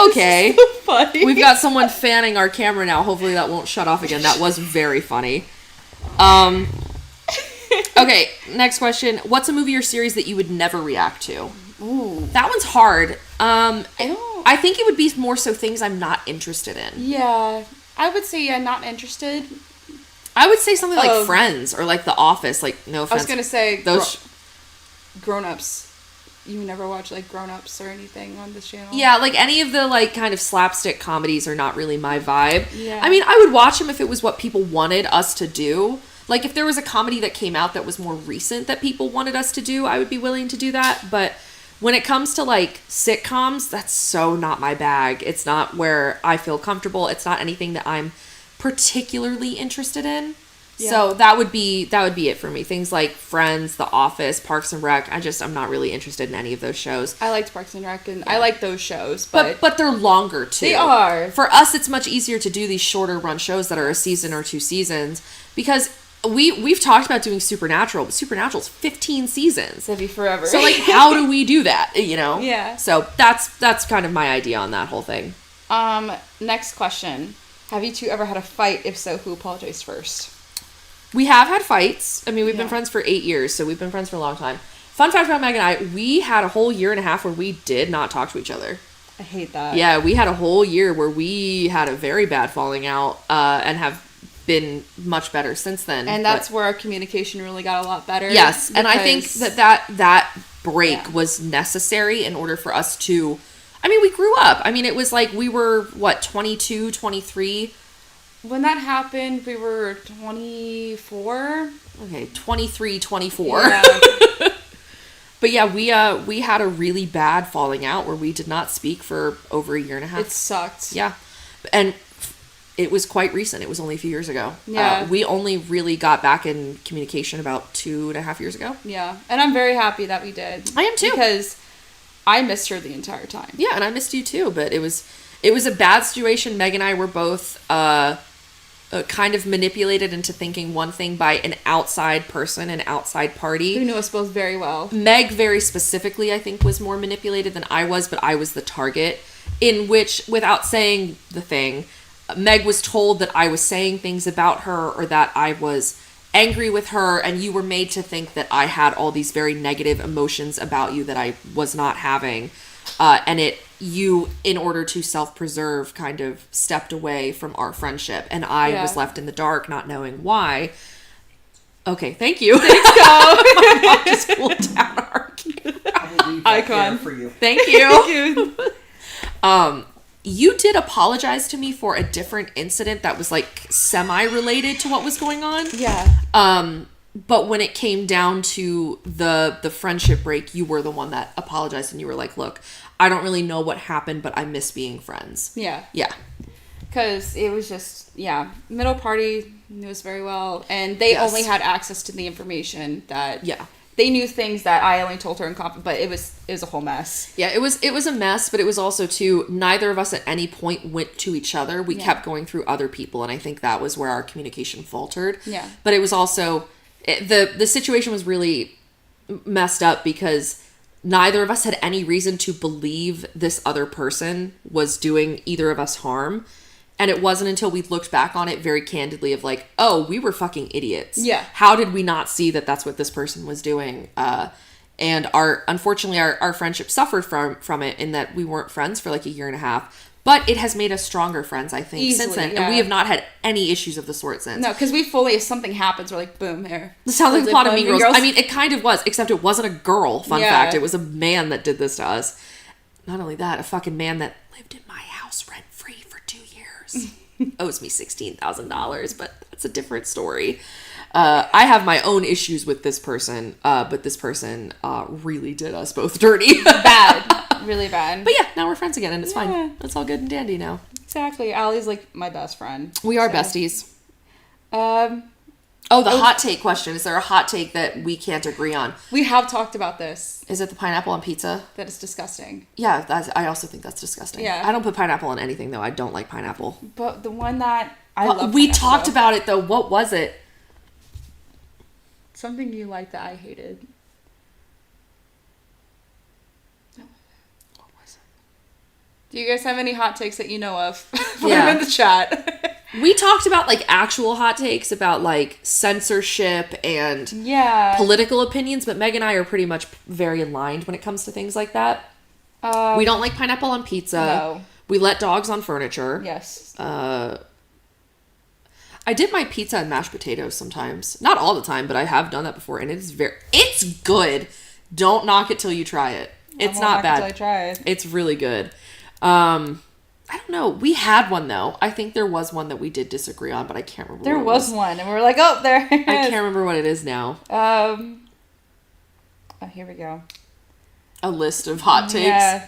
[SPEAKER 1] Okay.
[SPEAKER 2] This is so funny.
[SPEAKER 1] We've got someone fanning our camera now. Hopefully that won't shut off again. That was very funny. Okay, next question. What's a movie or series that you would never react to?
[SPEAKER 2] Ooh.
[SPEAKER 1] That one's hard. I think it would be more so things I'm not interested in.
[SPEAKER 2] Yeah. I would say, not interested.
[SPEAKER 1] I would say something like Friends or like The Office. Like, no offense.
[SPEAKER 2] I was going to say
[SPEAKER 1] those
[SPEAKER 2] Grown-Ups. You never watch like Grown-Ups or anything on this channel?
[SPEAKER 1] Yeah, like any of the like kind of slapstick comedies are not really my vibe.
[SPEAKER 2] Yeah.
[SPEAKER 1] I mean, I would watch them if it was what people wanted us to do. Like if there was a comedy that came out that was more recent that people wanted us to do, I would be willing to do that. But when it comes to like sitcoms, that's so not my bag. It's not where I feel comfortable. It's not anything that I'm particularly interested in. Yeah. So that would be it for me. Things like Friends, The Office, Parks and Rec. I'm not really interested in any of those shows.
[SPEAKER 2] I liked Parks and Rec and I like those shows, but
[SPEAKER 1] they're longer too.
[SPEAKER 2] They are.
[SPEAKER 1] For us, it's much easier to do these shorter run shows that are a season or 2 seasons because we've talked about doing Supernatural, but Supernatural's 15 seasons.
[SPEAKER 2] That'd be forever.
[SPEAKER 1] So like, how do we do that? You know?
[SPEAKER 2] Yeah.
[SPEAKER 1] So that's kind of my idea on that whole thing.
[SPEAKER 2] Next question: have you two ever had a fight? If so, who apologized first?
[SPEAKER 1] We have had fights. I mean, we've been friends for 8 years, so we've been friends for a long time. Fun fact about Meg and I, we had a whole year and a half where we did not talk to each other.
[SPEAKER 2] I hate that.
[SPEAKER 1] Yeah, we had a whole year where we had a very bad falling out and have been much better since then.
[SPEAKER 2] And that's where our communication really got a lot better.
[SPEAKER 1] Yes, and I think that break was necessary in order for us to... I mean, we grew up. I mean, it was like we were, 22, 23...
[SPEAKER 2] When that happened, we were 24.
[SPEAKER 1] Okay, 23, 24.
[SPEAKER 2] Yeah.
[SPEAKER 1] But yeah, we had a really bad falling out where we did not speak for over a year and a half.
[SPEAKER 2] It sucked.
[SPEAKER 1] Yeah. And it was quite recent. It was only a few years ago.
[SPEAKER 2] Yeah.
[SPEAKER 1] We only really got back in communication about 2.5 years ago.
[SPEAKER 2] Yeah. And I'm very happy that we did.
[SPEAKER 1] I am too.
[SPEAKER 2] Because I missed her the entire time.
[SPEAKER 1] Yeah, and I missed you too. But it was a bad situation. Meg and I were both... kind of manipulated into thinking one thing by an outside person, an outside party.
[SPEAKER 2] Who knew us both very well.
[SPEAKER 1] Meg very specifically, I think, was more manipulated than I was, but I was the target. In which, without saying the thing, Meg was told that I was saying things about her or that I was angry with her, and you were made to think that I had all these very negative emotions about you that I was not having. And you, in order to self-preserve, kind of stepped away from our friendship. And I was left in the dark, not knowing why. Okay, thank you.
[SPEAKER 2] Thanks, Cal.
[SPEAKER 1] Just cool down our camera.
[SPEAKER 2] Icon.
[SPEAKER 3] For you.
[SPEAKER 1] Thank you.
[SPEAKER 2] Thank you.
[SPEAKER 1] You did apologize to me for a different incident that was like semi-related to what was going on.
[SPEAKER 2] Yeah.
[SPEAKER 1] But when it came down to the friendship break, you were the one that apologized and you were like, look, I don't really know what happened, but I miss being friends.
[SPEAKER 2] Yeah.
[SPEAKER 1] Yeah.
[SPEAKER 2] Because it was just, middle party knew us very well. And they only had access to the information that...
[SPEAKER 1] Yeah.
[SPEAKER 2] They knew things that I only told her in confidence, but it was a whole mess.
[SPEAKER 1] Yeah, it was a mess, but it was also, too, neither of us at any point went to each other. We kept going through other people, and I think that was where our communication faltered.
[SPEAKER 2] Yeah.
[SPEAKER 1] But it was also... The situation was really messed up because neither of us had any reason to believe this other person was doing either of us harm. And it wasn't until we looked back on it very candidly of like, oh, we were fucking idiots.
[SPEAKER 2] Yeah.
[SPEAKER 1] How did we not see that that's what this person was doing? And unfortunately, our friendship suffered from it in that we weren't friends for like a year and a half. But it has made us stronger friends, I think, since then.
[SPEAKER 2] Yeah.
[SPEAKER 1] And we have not had any issues of the sort since.
[SPEAKER 2] No, because if something happens, we're like, boom, here.
[SPEAKER 1] This sounds like the plot of Mean Girls. I mean, it kind of was, except it wasn't a girl, fun fact. It was a man that did this to us. Not only that, a fucking man that lived in my house rent-free for 2 years. Owes me $16,000, but that's a different story. I have my own issues with this person, but this person really did us both dirty.
[SPEAKER 2] Bad. Really bad.
[SPEAKER 1] But yeah, now we're friends again, and it's
[SPEAKER 2] Yeah.
[SPEAKER 1] fine. It's all good and dandy now.
[SPEAKER 2] Exactly. Allie's like my best friend.
[SPEAKER 1] We are besties.
[SPEAKER 2] Um,
[SPEAKER 1] The hot take question. Is there a hot take that we can't agree on?
[SPEAKER 2] we have talked about this.
[SPEAKER 1] Is it the pineapple on pizza?
[SPEAKER 2] That is disgusting.
[SPEAKER 1] Yeah, I also think that's disgusting.
[SPEAKER 2] Yeah.
[SPEAKER 1] I don't put pineapple on anything, though. I don't like pineapple.
[SPEAKER 2] But the one that I
[SPEAKER 1] Well,
[SPEAKER 2] love.
[SPEAKER 1] we
[SPEAKER 2] pineapple,
[SPEAKER 1] talked
[SPEAKER 2] though.
[SPEAKER 1] about it, though. What was it?
[SPEAKER 2] Something you liked that I hated.
[SPEAKER 1] What was it?
[SPEAKER 2] Do you guys have any hot takes that you know of? Put
[SPEAKER 1] Yeah.
[SPEAKER 2] them in the chat.
[SPEAKER 1] We talked about, like, actual hot takes about, like, censorship and
[SPEAKER 2] Yeah.
[SPEAKER 1] political opinions, but Meg and I are pretty much very aligned when it comes to things like that. We don't like pineapple on pizza.
[SPEAKER 2] No.
[SPEAKER 1] We let dogs on furniture.
[SPEAKER 2] Yes.
[SPEAKER 1] I dip my pizza in mashed potatoes sometimes. Not all the time, but I have done that before, and it's good. Don't knock it till you try it. It's not bad.
[SPEAKER 2] Until I try it.
[SPEAKER 1] It's really good. I don't know. We had one though. I think there was one that we did disagree on, but I can't remember.
[SPEAKER 2] There
[SPEAKER 1] what it
[SPEAKER 2] was one, and we were like, "Oh, there." It
[SPEAKER 1] I
[SPEAKER 2] is.
[SPEAKER 1] can't remember what it is now.
[SPEAKER 2] Oh, here we go.
[SPEAKER 1] A list of hot takes.
[SPEAKER 2] Yeah.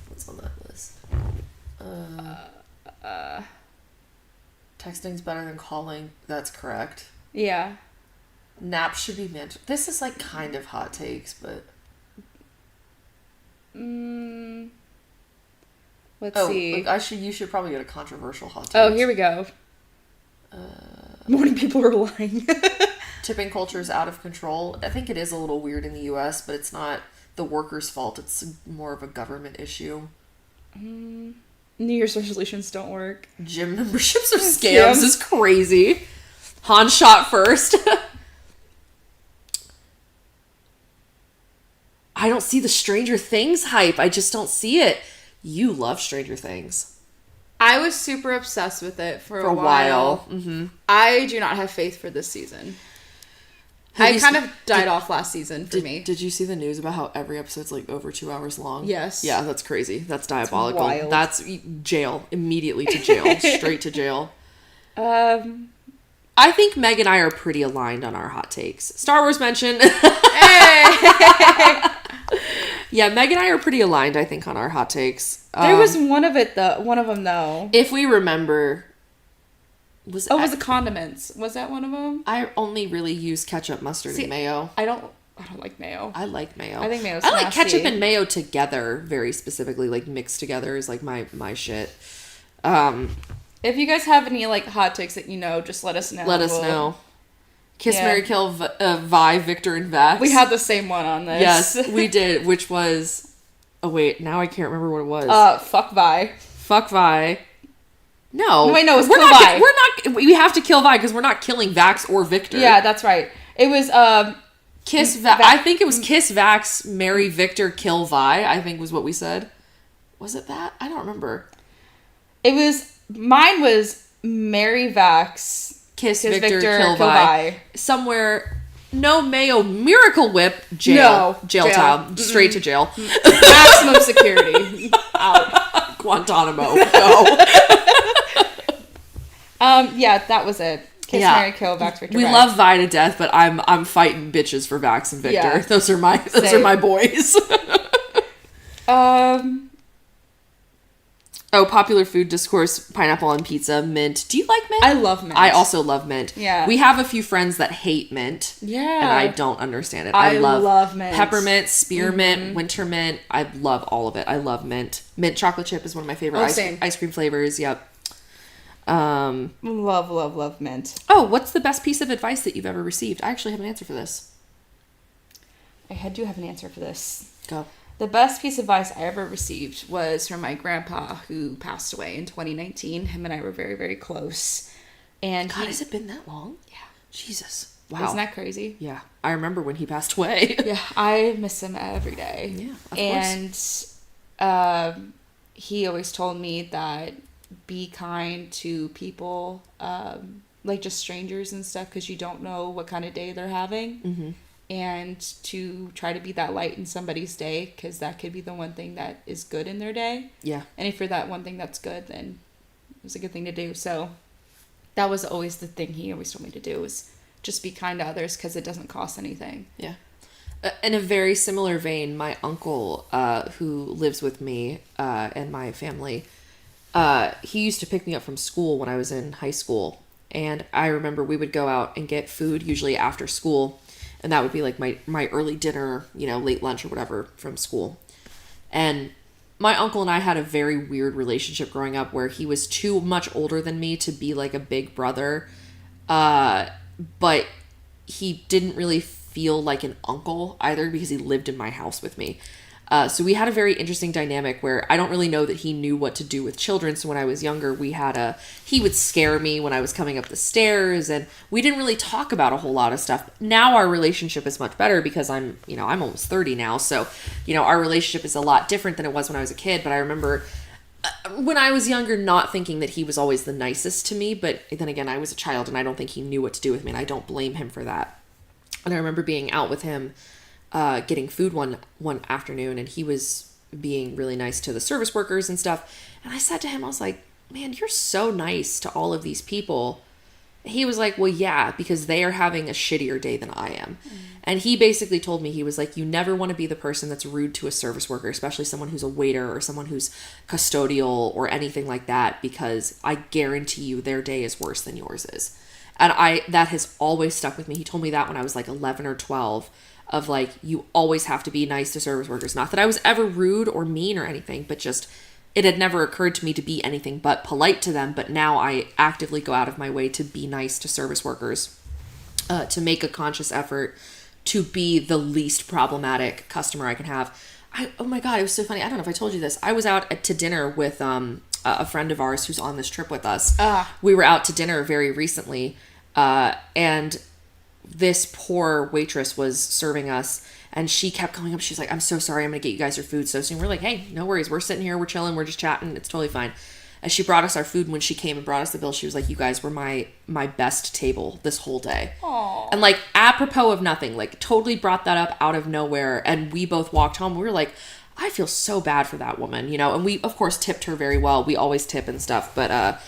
[SPEAKER 1] What's on that list? Texting's better than calling. That's correct.
[SPEAKER 2] Yeah.
[SPEAKER 1] Naps should be mandatory. This is like kind of hot takes, but
[SPEAKER 2] Let's see.
[SPEAKER 1] Look, you should probably get a controversial hot take.
[SPEAKER 2] Oh, here we go. Morning people are lying.
[SPEAKER 1] Tipping culture is out of control. I think it is a little weird in the U.S., but it's not the workers' fault. It's more of a government issue.
[SPEAKER 2] New Year's resolutions don't work.
[SPEAKER 1] Gym memberships are scams is crazy. Han shot first. I don't see the Stranger Things hype. I just don't see it. You love Stranger Things.
[SPEAKER 2] I was super obsessed with it for a
[SPEAKER 1] while.
[SPEAKER 2] Mm-hmm. I do not have faith for this season. I kind of died off last season for me.
[SPEAKER 1] Did you see the news about how every episode's like over 2 hours long?
[SPEAKER 2] Yes.
[SPEAKER 1] Yeah, that's crazy. That's diabolical.
[SPEAKER 2] wild.
[SPEAKER 1] That's jail. Immediately to jail. Straight to jail. I think Meg and I are pretty aligned on our hot takes. Star Wars mention. Yeah, Meg and I are pretty aligned, I think, on our hot takes.
[SPEAKER 2] There was one of them though.
[SPEAKER 1] If we remember,
[SPEAKER 2] Was it condiments? Was that one of them?
[SPEAKER 1] I only really use ketchup, mustard, and mayo.
[SPEAKER 2] I don't like mayo.
[SPEAKER 1] I like mayo.
[SPEAKER 2] I think mayo's
[SPEAKER 1] I like
[SPEAKER 2] nasty.
[SPEAKER 1] ketchup and mayo together, very specifically, like mixed together is like my shit.
[SPEAKER 2] If you guys have any like hot takes that you know, just let us know.
[SPEAKER 1] Let us know. Kiss,
[SPEAKER 2] Yeah.
[SPEAKER 1] Marry, Kill, Vi, Victor, and Vax.
[SPEAKER 2] We had the same one on this.
[SPEAKER 1] Yes, we did, which was... Oh, wait, now I can't remember what it was.
[SPEAKER 2] Fuck Vi.
[SPEAKER 1] Fuck Vi. No.
[SPEAKER 2] Wait, no, it's
[SPEAKER 1] we're
[SPEAKER 2] kill
[SPEAKER 1] not,
[SPEAKER 2] Vi.
[SPEAKER 1] We're not... We have to kill Vi because we're not killing Vax or Victor.
[SPEAKER 2] Yeah, that's right. It was
[SPEAKER 1] Kiss Vax. I think it was Kiss Vax, Marry Victor, Kill Vi, I think was what we said. Was it that? I don't remember.
[SPEAKER 2] Mine was Marry Vax,
[SPEAKER 1] Kiss Victor, Kill
[SPEAKER 2] Vi.
[SPEAKER 1] Vi. Somewhere... No mayo, Miracle Whip, jail.
[SPEAKER 2] No,
[SPEAKER 1] Jail time. Straight to jail.
[SPEAKER 2] Maximum security. Out.
[SPEAKER 1] Guantanamo. Go.
[SPEAKER 2] Yeah, that was it. Kiss,
[SPEAKER 1] Yeah.
[SPEAKER 2] Marry, Kill, Vax, Victor,
[SPEAKER 1] We
[SPEAKER 2] Vax.
[SPEAKER 1] love Vi to death, but I'm fighting bitches for Vax and Victor.
[SPEAKER 2] Yeah.
[SPEAKER 1] Those are my
[SPEAKER 2] Same.
[SPEAKER 1] boys. Popular food discourse, pineapple on pizza, mint. Do you like mint?
[SPEAKER 2] I love mint.
[SPEAKER 1] I also love mint.
[SPEAKER 2] Yeah.
[SPEAKER 1] We have a few friends that hate mint.
[SPEAKER 2] Yeah.
[SPEAKER 1] And I don't understand it.
[SPEAKER 2] I love mint.
[SPEAKER 1] Peppermint, spearmint, winter mint. I love all of it. I love mint. Mint chocolate chip is one of my favorite
[SPEAKER 2] same.
[SPEAKER 1] ice cream flavors. Yep.
[SPEAKER 2] Love mint.
[SPEAKER 1] Oh, what's the best piece of advice that you've ever received? I actually have an answer for this.
[SPEAKER 2] I do have an answer for this.
[SPEAKER 1] Go.
[SPEAKER 2] The best piece of advice I ever received was from my grandpa who passed away in 2019. Him and I were very, very close. And
[SPEAKER 1] God, has it been that long?
[SPEAKER 2] Yeah.
[SPEAKER 1] Jesus. Wow.
[SPEAKER 2] Isn't that crazy?
[SPEAKER 1] Yeah. I remember when he passed away.
[SPEAKER 2] Yeah, I miss him every day.
[SPEAKER 1] Yeah, of course.
[SPEAKER 2] And he always told me that be kind to people, like just strangers and stuff, because you don't know what kind of day they're having. Mm-hmm. And to try to be that light in somebody's day, because that could be the one thing that is good in their day.
[SPEAKER 1] Yeah.
[SPEAKER 2] And if you're that one thing that's good, then it's a good thing to do. So that was always the thing he always told me to do, was just be kind to others because it doesn't cost anything.
[SPEAKER 1] Yeah. In a very similar vein, my uncle, who lives with me and my family, he used to pick me up from school when I was in high school. And I remember we would go out and get food, usually after school. And that would be like my early dinner, late lunch or whatever from school. And my uncle and I had a very weird relationship growing up where he was too much older than me to be like a big brother. But he didn't really feel like an uncle either because he lived in my house with me. So we had a very interesting dynamic where I don't really know that he knew what to do with children. So when I was younger, he would scare me when I was coming up the stairs, and we didn't really talk about a whole lot of stuff. Now our relationship is much better because I'm almost 30 now. So, our relationship is a lot different than it was when I was a kid. But I remember when I was younger, not thinking that he was always the nicest to me. But then again, I was a child and I don't think he knew what to do with me, and I don't blame him for that. And I remember being out with him, getting food one afternoon, and he was being really nice to the service workers and stuff. And I said to him, I was like, man, you're so nice to all of these people. He was like, well, yeah, because they are having a shittier day than I am. Mm. And he basically told me, he was like, you never want to be the person that's rude to a service worker, especially someone who's a waiter or someone who's custodial or anything like that, because I guarantee you their day is worse than yours is. And that has always stuck with me. He told me that when I was like 11 or 12, of like, you always have to be nice to service workers. Not that I was ever rude or mean or anything, but just it had never occurred to me to be anything but polite to them. But now I actively go out of my way to be nice to service workers, to make a conscious effort to be the least problematic customer I can have. Oh my God, it was so funny. I don't know if I told you this. I was out to dinner with a friend of ours who's on this trip with us. We were out to dinner very recently, and this poor waitress was serving us, and she kept coming up. She's like, I'm so sorry, I'm gonna get you guys your food so soon. We're like, hey, no worries, we're sitting here, we're chilling, we're just chatting, it's totally fine. And she brought us our food, and when she came and brought us the bill, she was like, you guys were my best table this whole day.
[SPEAKER 2] Aww.
[SPEAKER 1] And like, apropos of nothing, like totally brought that up out of nowhere. And we both walked home. We were like, I feel so bad for that woman, and we of course tipped her very well. We always tip and stuff, but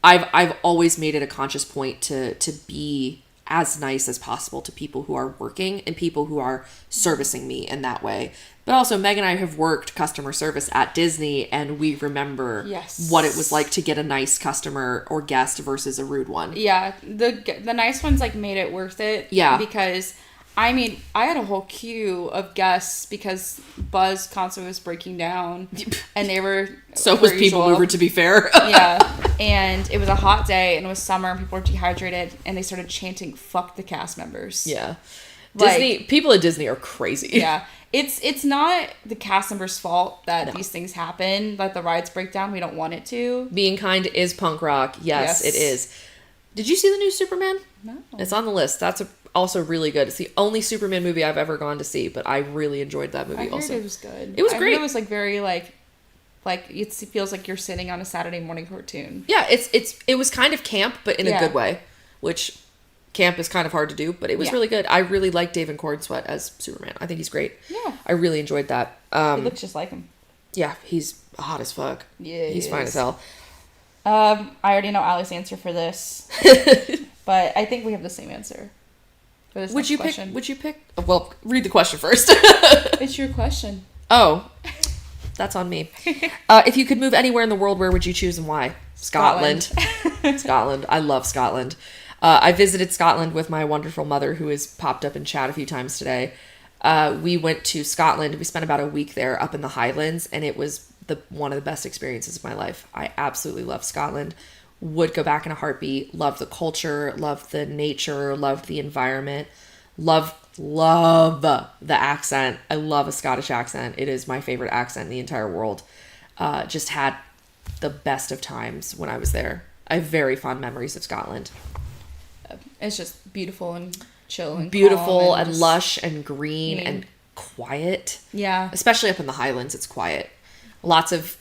[SPEAKER 1] I've always made it a conscious point to be as nice as possible to people who are working and people who are servicing me in that way. But also, Meg and I have worked customer service at Disney, and we remember what it was like to get a nice customer or guest versus a rude one.
[SPEAKER 2] Yeah, the nice ones like made it worth it.
[SPEAKER 1] Yeah,
[SPEAKER 2] because I mean, I had a whole queue of guests because Buzz constantly was breaking down, and they were
[SPEAKER 1] so was people mover, to be fair.
[SPEAKER 2] Yeah, and it was a hot day, and it was summer, and people were dehydrated, and they started chanting "fuck the cast members."
[SPEAKER 1] Yeah, Disney people at Disney are crazy.
[SPEAKER 2] Yeah, it's not the cast members' fault that these things happen, that the rides break down. We don't want it to.
[SPEAKER 1] Being kind is punk rock. Yes, it is. Did you see the new Superman?
[SPEAKER 2] No,
[SPEAKER 1] it's on the list. That's also really good. It's the only Superman movie I've ever gone to see, but I really enjoyed that movie.
[SPEAKER 2] I heard it was good.
[SPEAKER 1] It was great.
[SPEAKER 2] It was like very like it feels like you're sitting on a Saturday morning cartoon.
[SPEAKER 1] Yeah, it was kind of camp, but in a good way, which camp is kind of hard to do, but it was really good. I really like David Cornsweet as Superman. I think he's great.
[SPEAKER 2] Yeah,
[SPEAKER 1] I really enjoyed that.
[SPEAKER 2] He looks just like him.
[SPEAKER 1] Yeah, he's hot as fuck.
[SPEAKER 2] Yeah,
[SPEAKER 1] he's fine as hell.
[SPEAKER 2] I already know Allie's answer for this, but I think we have the same answer. For this
[SPEAKER 1] Would you
[SPEAKER 2] question.
[SPEAKER 1] pick? Would you pick? Well, read the question first.
[SPEAKER 2] It's your question.
[SPEAKER 1] Oh, that's on me. If you could move anywhere in the world, where would you choose and why? Scotland. Scotland. I love Scotland. I visited Scotland with my wonderful mother, who has popped up in chat a few times today. We went to Scotland. We spent about a week there up in the Highlands, and it was one of the best experiences of my life. I absolutely love Scotland. Would go back in a heartbeat. Love the culture, love the nature, love the environment, love the accent. I love a Scottish accent. It is my favorite accent in the entire world. Just had the best of times when I was there. I have very fond memories of Scotland.
[SPEAKER 2] It's just beautiful and chill and
[SPEAKER 1] beautiful and lush and green and quiet.
[SPEAKER 2] Yeah.
[SPEAKER 1] Especially up in the Highlands, it's quiet. Lots of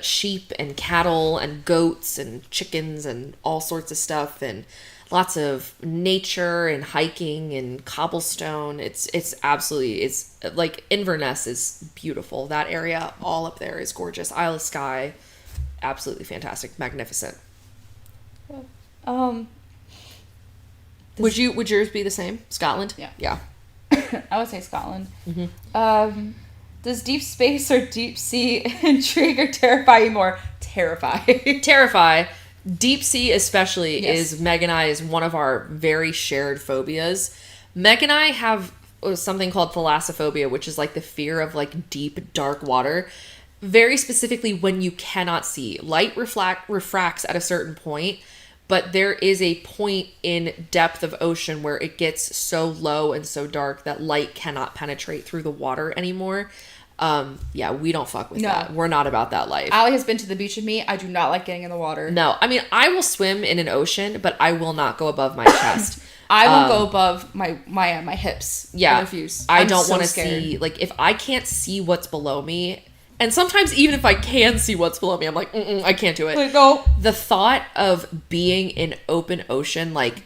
[SPEAKER 1] sheep and cattle and goats and chickens and all sorts of stuff, and lots of nature and hiking and cobblestone. It's like Inverness is beautiful. That area all up there is gorgeous. Isle of Skye, absolutely fantastic, magnificent. Would yours be the same? Scotland?
[SPEAKER 2] Yeah.
[SPEAKER 1] Yeah.
[SPEAKER 2] I would say Scotland. Does deep space or deep sea intrigue or terrify you more? Terrify.
[SPEAKER 1] Terrify. Deep sea especially
[SPEAKER 2] Yes.
[SPEAKER 1] is Meg and I is one of our very shared phobias. Meg and I have something called thalassophobia, which is like the fear of like deep, dark water. Very specifically when you cannot see. Light refracts at a certain point, but there is a point in depth of ocean where it gets so low and so dark that light cannot penetrate through the water anymore. Yeah, we don't fuck with that. We're not about that life.
[SPEAKER 2] Allie has been to the beach with me. I do not like getting in the water.
[SPEAKER 1] No, I mean, I will swim in an ocean, but I will not go above my chest.
[SPEAKER 2] I will go above my hips.
[SPEAKER 1] Yeah.
[SPEAKER 2] I refuse.
[SPEAKER 1] I don't
[SPEAKER 2] so
[SPEAKER 1] want to
[SPEAKER 2] scared.
[SPEAKER 1] see, like, if I can't see what's below me, and sometimes even if I can see what's below me, I'm like, I can't do it.
[SPEAKER 2] Like, no.
[SPEAKER 1] The thought of being in open ocean, like,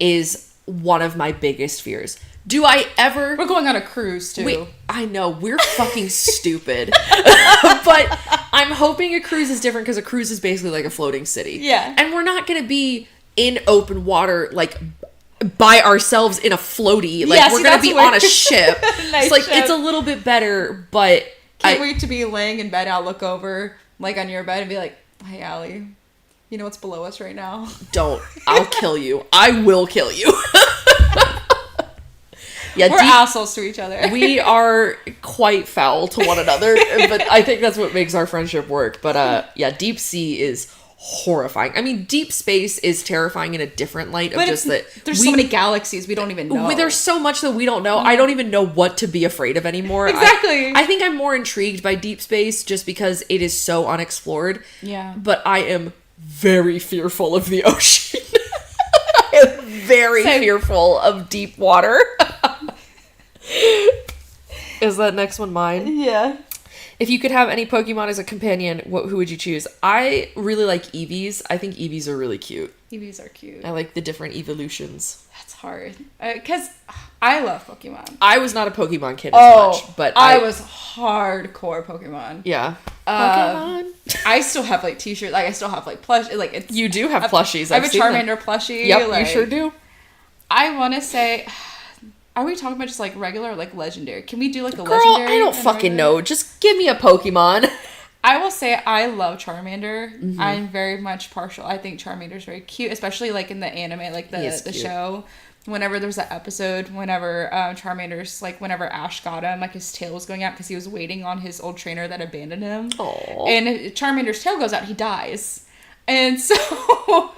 [SPEAKER 1] is one of my biggest fears. Do I ever...
[SPEAKER 2] We're going on a cruise, too.
[SPEAKER 1] I know, we're fucking stupid. But I'm hoping a cruise is different because a cruise is basically like a floating city.
[SPEAKER 2] Yeah.
[SPEAKER 1] And we're not going to be in open water, like, by ourselves in a floaty. Like,
[SPEAKER 2] Yeah,
[SPEAKER 1] we're
[SPEAKER 2] see,
[SPEAKER 1] going to
[SPEAKER 2] that's
[SPEAKER 1] be
[SPEAKER 2] weird.
[SPEAKER 1] on a ship.
[SPEAKER 2] Nice
[SPEAKER 1] It's like,
[SPEAKER 2] ship.
[SPEAKER 1] it's a little bit better, but...
[SPEAKER 2] Can't wait to be laying in bed. I'll look over, like, on your bed and be like, hey, Allie, you know what's below us right now?
[SPEAKER 1] Don't. I'll kill you. I will kill you. Yeah,
[SPEAKER 2] We're assholes to each other.
[SPEAKER 1] We are quite foul to one another, but I think that's what makes our friendship work. But yeah, deep sea is horrifying. I mean, deep space is terrifying in a different light of
[SPEAKER 2] But
[SPEAKER 1] just that
[SPEAKER 2] there's so many galaxies we don't even know.
[SPEAKER 1] There's so much that we don't know. I don't even know what to be afraid of anymore.
[SPEAKER 2] Exactly.
[SPEAKER 1] I think I'm more intrigued by deep space just because it is so unexplored.
[SPEAKER 2] Yeah.
[SPEAKER 1] But I am very fearful of the ocean. I am very fearful of deep water. Is that next one mine?
[SPEAKER 2] Yeah.
[SPEAKER 1] If you could have any Pokemon as a companion, who would you choose? I really like Eevees. I think Eevees are really cute.
[SPEAKER 2] Eevees are cute.
[SPEAKER 1] I like the different evolutions.
[SPEAKER 2] That's hard. Because I love Pokemon.
[SPEAKER 1] I was not a Pokemon kid as much, but
[SPEAKER 2] I was hardcore Pokemon.
[SPEAKER 1] Yeah. Pokemon.
[SPEAKER 2] I still have, like, t-shirts. Like, I still have, like, plush. Like, it's...
[SPEAKER 1] You do have plushies.
[SPEAKER 2] I have a
[SPEAKER 1] seen them.
[SPEAKER 2] Charmander plushie.
[SPEAKER 1] Yep,
[SPEAKER 2] like,
[SPEAKER 1] you sure do.
[SPEAKER 2] I want to say... Are we talking about just, like, regular or, like, legendary? Can we do, like, a
[SPEAKER 1] Girl,
[SPEAKER 2] legendary?
[SPEAKER 1] I don't fucking know. Just give me a Pokemon.
[SPEAKER 2] I will say I love Charmander.
[SPEAKER 1] Mm-hmm.
[SPEAKER 2] I'm very much partial. I think Charmander's very cute, especially, like, in the anime, like, the
[SPEAKER 1] cute.
[SPEAKER 2] show. Whenever there's that episode, whenever Charmander's, like, whenever Ash got him, like, his tail was going out because he was waiting on his old trainer that abandoned him.
[SPEAKER 1] Aww.
[SPEAKER 2] And Charmander's tail goes out, he dies. And so,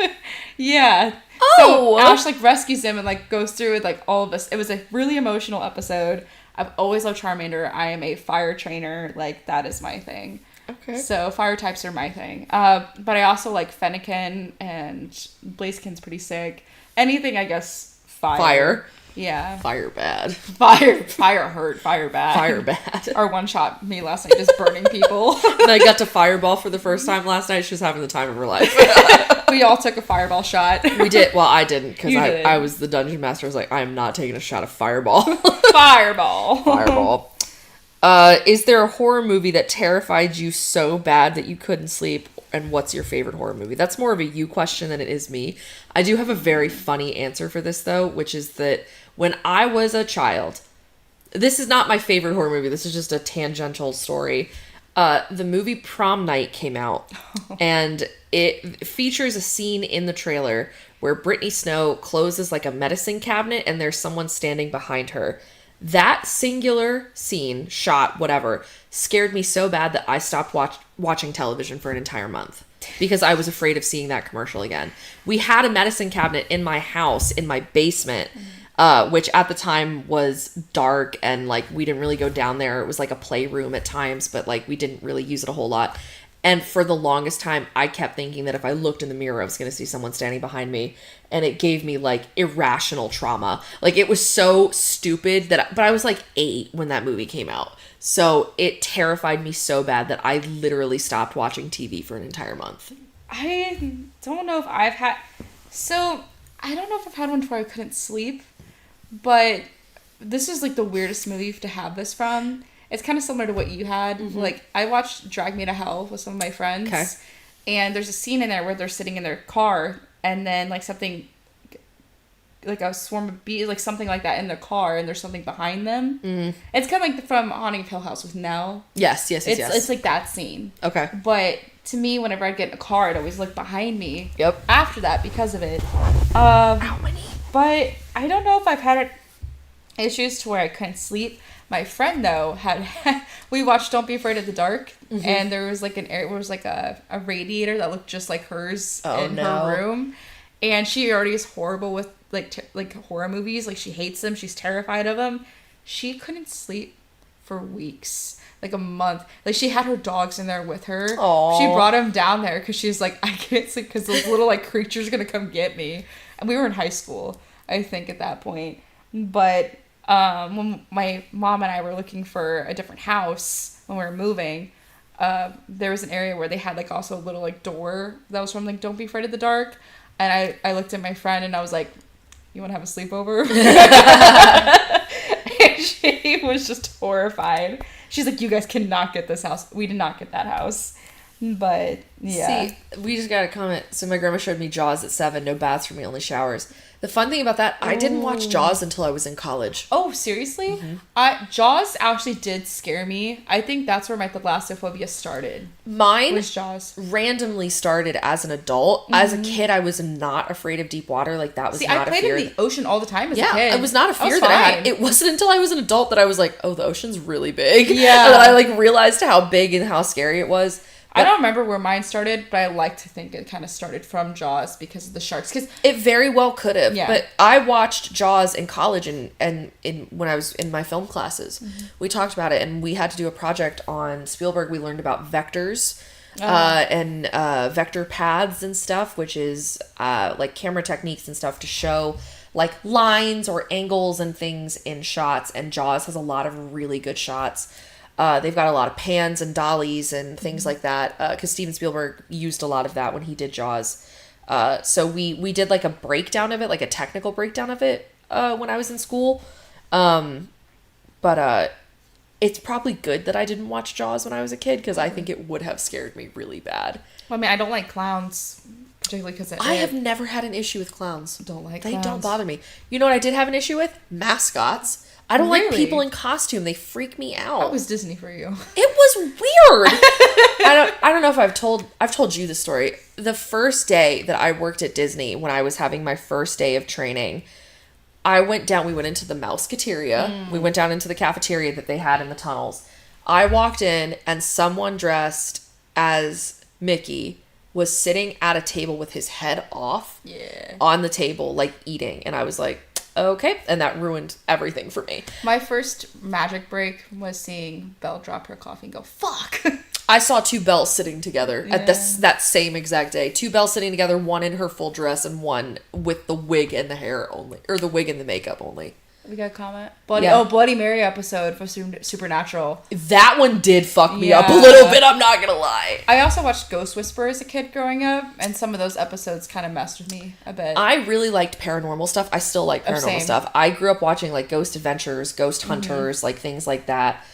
[SPEAKER 2] yeah.
[SPEAKER 1] Oh!
[SPEAKER 2] So Ash, like, rescues him and, like, goes through with, like, all of this. It was a really emotional episode. I've always loved Charmander. I am a fire trainer. Like, that is my thing.
[SPEAKER 1] Okay.
[SPEAKER 2] So, fire types are my thing. But I also like Fennekin, and Blaziken's pretty sick. Anything, I guess, fire. Yeah.
[SPEAKER 1] Fire bad.
[SPEAKER 2] Fire hurt. Fire bad.
[SPEAKER 1] Fire bad.
[SPEAKER 2] Our one shot me last night just burning people.
[SPEAKER 1] And I got to Fireball for the first time last night. She was having the time of her life.
[SPEAKER 2] We all took a fireball shot.
[SPEAKER 1] We did. Well, I didn't because
[SPEAKER 2] You did.
[SPEAKER 1] I was the dungeon master. I was like, I am not taking a shot of Fireball.
[SPEAKER 2] Fireball.
[SPEAKER 1] Fireball. Is there a horror movie that terrified you so bad that you couldn't sleep? And what's your favorite horror movie? That's more of a you question than it is me. I do have a very funny answer for this, though, which is that when I was a child, this is not my favorite horror movie. This is just a tangential story. The movie Prom Night came out, and it features a scene in the trailer where Brittany Snow closes like a medicine cabinet and there's someone standing behind her. That singular scene, shot, whatever, scared me so bad that I stopped watching television for an entire month because I was afraid of seeing that commercial again. We had a medicine cabinet in my house, in my basement, which at the time was dark and, like, we didn't really go down there. It was like a playroom at times, but, like, we didn't really use it a whole lot. And for the longest time, I kept thinking that if I looked in the mirror, I was going to see someone standing behind me. And it gave me, like, irrational trauma. Like, it was so stupid but I was, like, 8 when that movie came out. So it terrified me so bad that I literally stopped watching TV for an entire month.
[SPEAKER 2] I don't know if I've had... So, I don't know if I've had one where I couldn't sleep. But this is, like, the weirdest movie to have this from. It's kind of similar to what you had. Mm-hmm. Like, I watched Drag Me to Hell with some of my friends.
[SPEAKER 1] Okay.
[SPEAKER 2] And there's a scene in there where they're sitting in their car, and then, like, something like a swarm of bees, like something like that in their car, and there's something behind them. It's kind of like from Haunting of Hill House with Nell.
[SPEAKER 1] Yes.
[SPEAKER 2] It's like that scene.
[SPEAKER 1] Okay.
[SPEAKER 2] But to me, whenever I'd get in a car, I'd always look behind me.
[SPEAKER 1] Yep.
[SPEAKER 2] After that, because of it.
[SPEAKER 1] How many?
[SPEAKER 2] But I don't know if I've had issues to where I couldn't sleep. My friend, though, we watched Don't Be Afraid of the Dark, and there was like an area where it was like a radiator that looked just like hers in her room. And she already is horrible with like horror movies. Like, she hates them. She's terrified of them. She couldn't sleep for weeks, like a month. Like, she had her dogs in there with her.
[SPEAKER 1] Aww.
[SPEAKER 2] She brought them down there because she's like, I can't sleep because those little like creatures are gonna come get me. And we were in high school, I think, at that point. But when my mom and I were looking for a different house when we were moving, there was an area where they had like also a little like door that was from like Don't Be Afraid of the Dark. And I looked at my friend and I was like, you want to have a sleepover? And she was just horrified. She's like, you guys cannot get this house. We did not get that house. But, yeah.
[SPEAKER 1] See, we just got a comment. So my grandma showed me Jaws at 7. No baths for me, only showers. The fun thing about that, I didn't watch Jaws until I was in college.
[SPEAKER 2] Oh, seriously? Jaws actually did scare me. I think that's where my thalassophobia started.
[SPEAKER 1] Mine
[SPEAKER 2] was Jaws.
[SPEAKER 1] Randomly started as an adult. As a kid, I was not afraid of deep water. Like, that was not a fear.
[SPEAKER 2] I played in the ocean all the time as a kid.
[SPEAKER 1] It was not a fear that I had. It wasn't until I was an adult that I was like, oh, the ocean's really big.
[SPEAKER 2] Yeah.
[SPEAKER 1] And then I like realized how big and how scary it was.
[SPEAKER 2] I don't remember where mine started, but I like to think it kind of started from Jaws because of the sharks. Cause
[SPEAKER 1] it very well could have.
[SPEAKER 2] Yeah.
[SPEAKER 1] But I watched Jaws in college and in when I was in my film classes. We talked about it, and we had to do a project on Spielberg. We learned about vectors and vector paths and stuff, which is like camera techniques and stuff to show like lines or angles and things in shots. And Jaws has a lot of really good shots. They've got a lot of pans and dollies and things like that, because Steven Spielberg used a lot of that when he did Jaws. So we did like a breakdown of it, like a technical breakdown of it, when I was in school. But it's probably good that I didn't watch Jaws when I was a kid, because I think it would have scared me really bad.
[SPEAKER 2] Well, I mean, I don't like clowns, particularly because
[SPEAKER 1] I have never had an issue with clowns.
[SPEAKER 2] Don't like
[SPEAKER 1] They
[SPEAKER 2] clowns.
[SPEAKER 1] don't bother me. You know what I did have an issue with? Mascots. I don't like people in costume. They freak me out.
[SPEAKER 2] That was Disney for you.
[SPEAKER 1] It was weird. I don't know if I've told you the story. The first day that I worked at Disney, when I was having my first day of training, we went into the Mouseketeria. We went down into the cafeteria that they had in the tunnels. I walked in and someone dressed as Mickey was sitting at a table with his head off on the table, like eating. And I was like, okay. And that ruined everything for me.
[SPEAKER 2] My first magic break was seeing Belle drop her coffee and go, fuck.
[SPEAKER 1] I saw two Bells sitting together at that same exact day. Two Bells sitting together, one in her full dress and one with the wig and the hair only, or the wig and the makeup only.
[SPEAKER 2] We got a comment. Bloody Mary episode for Supernatural.
[SPEAKER 1] That one did fuck me up a little bit, I'm not gonna lie.
[SPEAKER 2] I also watched Ghost Whisperer as a kid growing up, and some of those episodes kind of messed with me a bit.
[SPEAKER 1] I really liked paranormal stuff. I still like paranormal stuff. I grew up watching like Ghost Adventures, Ghost Hunters, like things like that.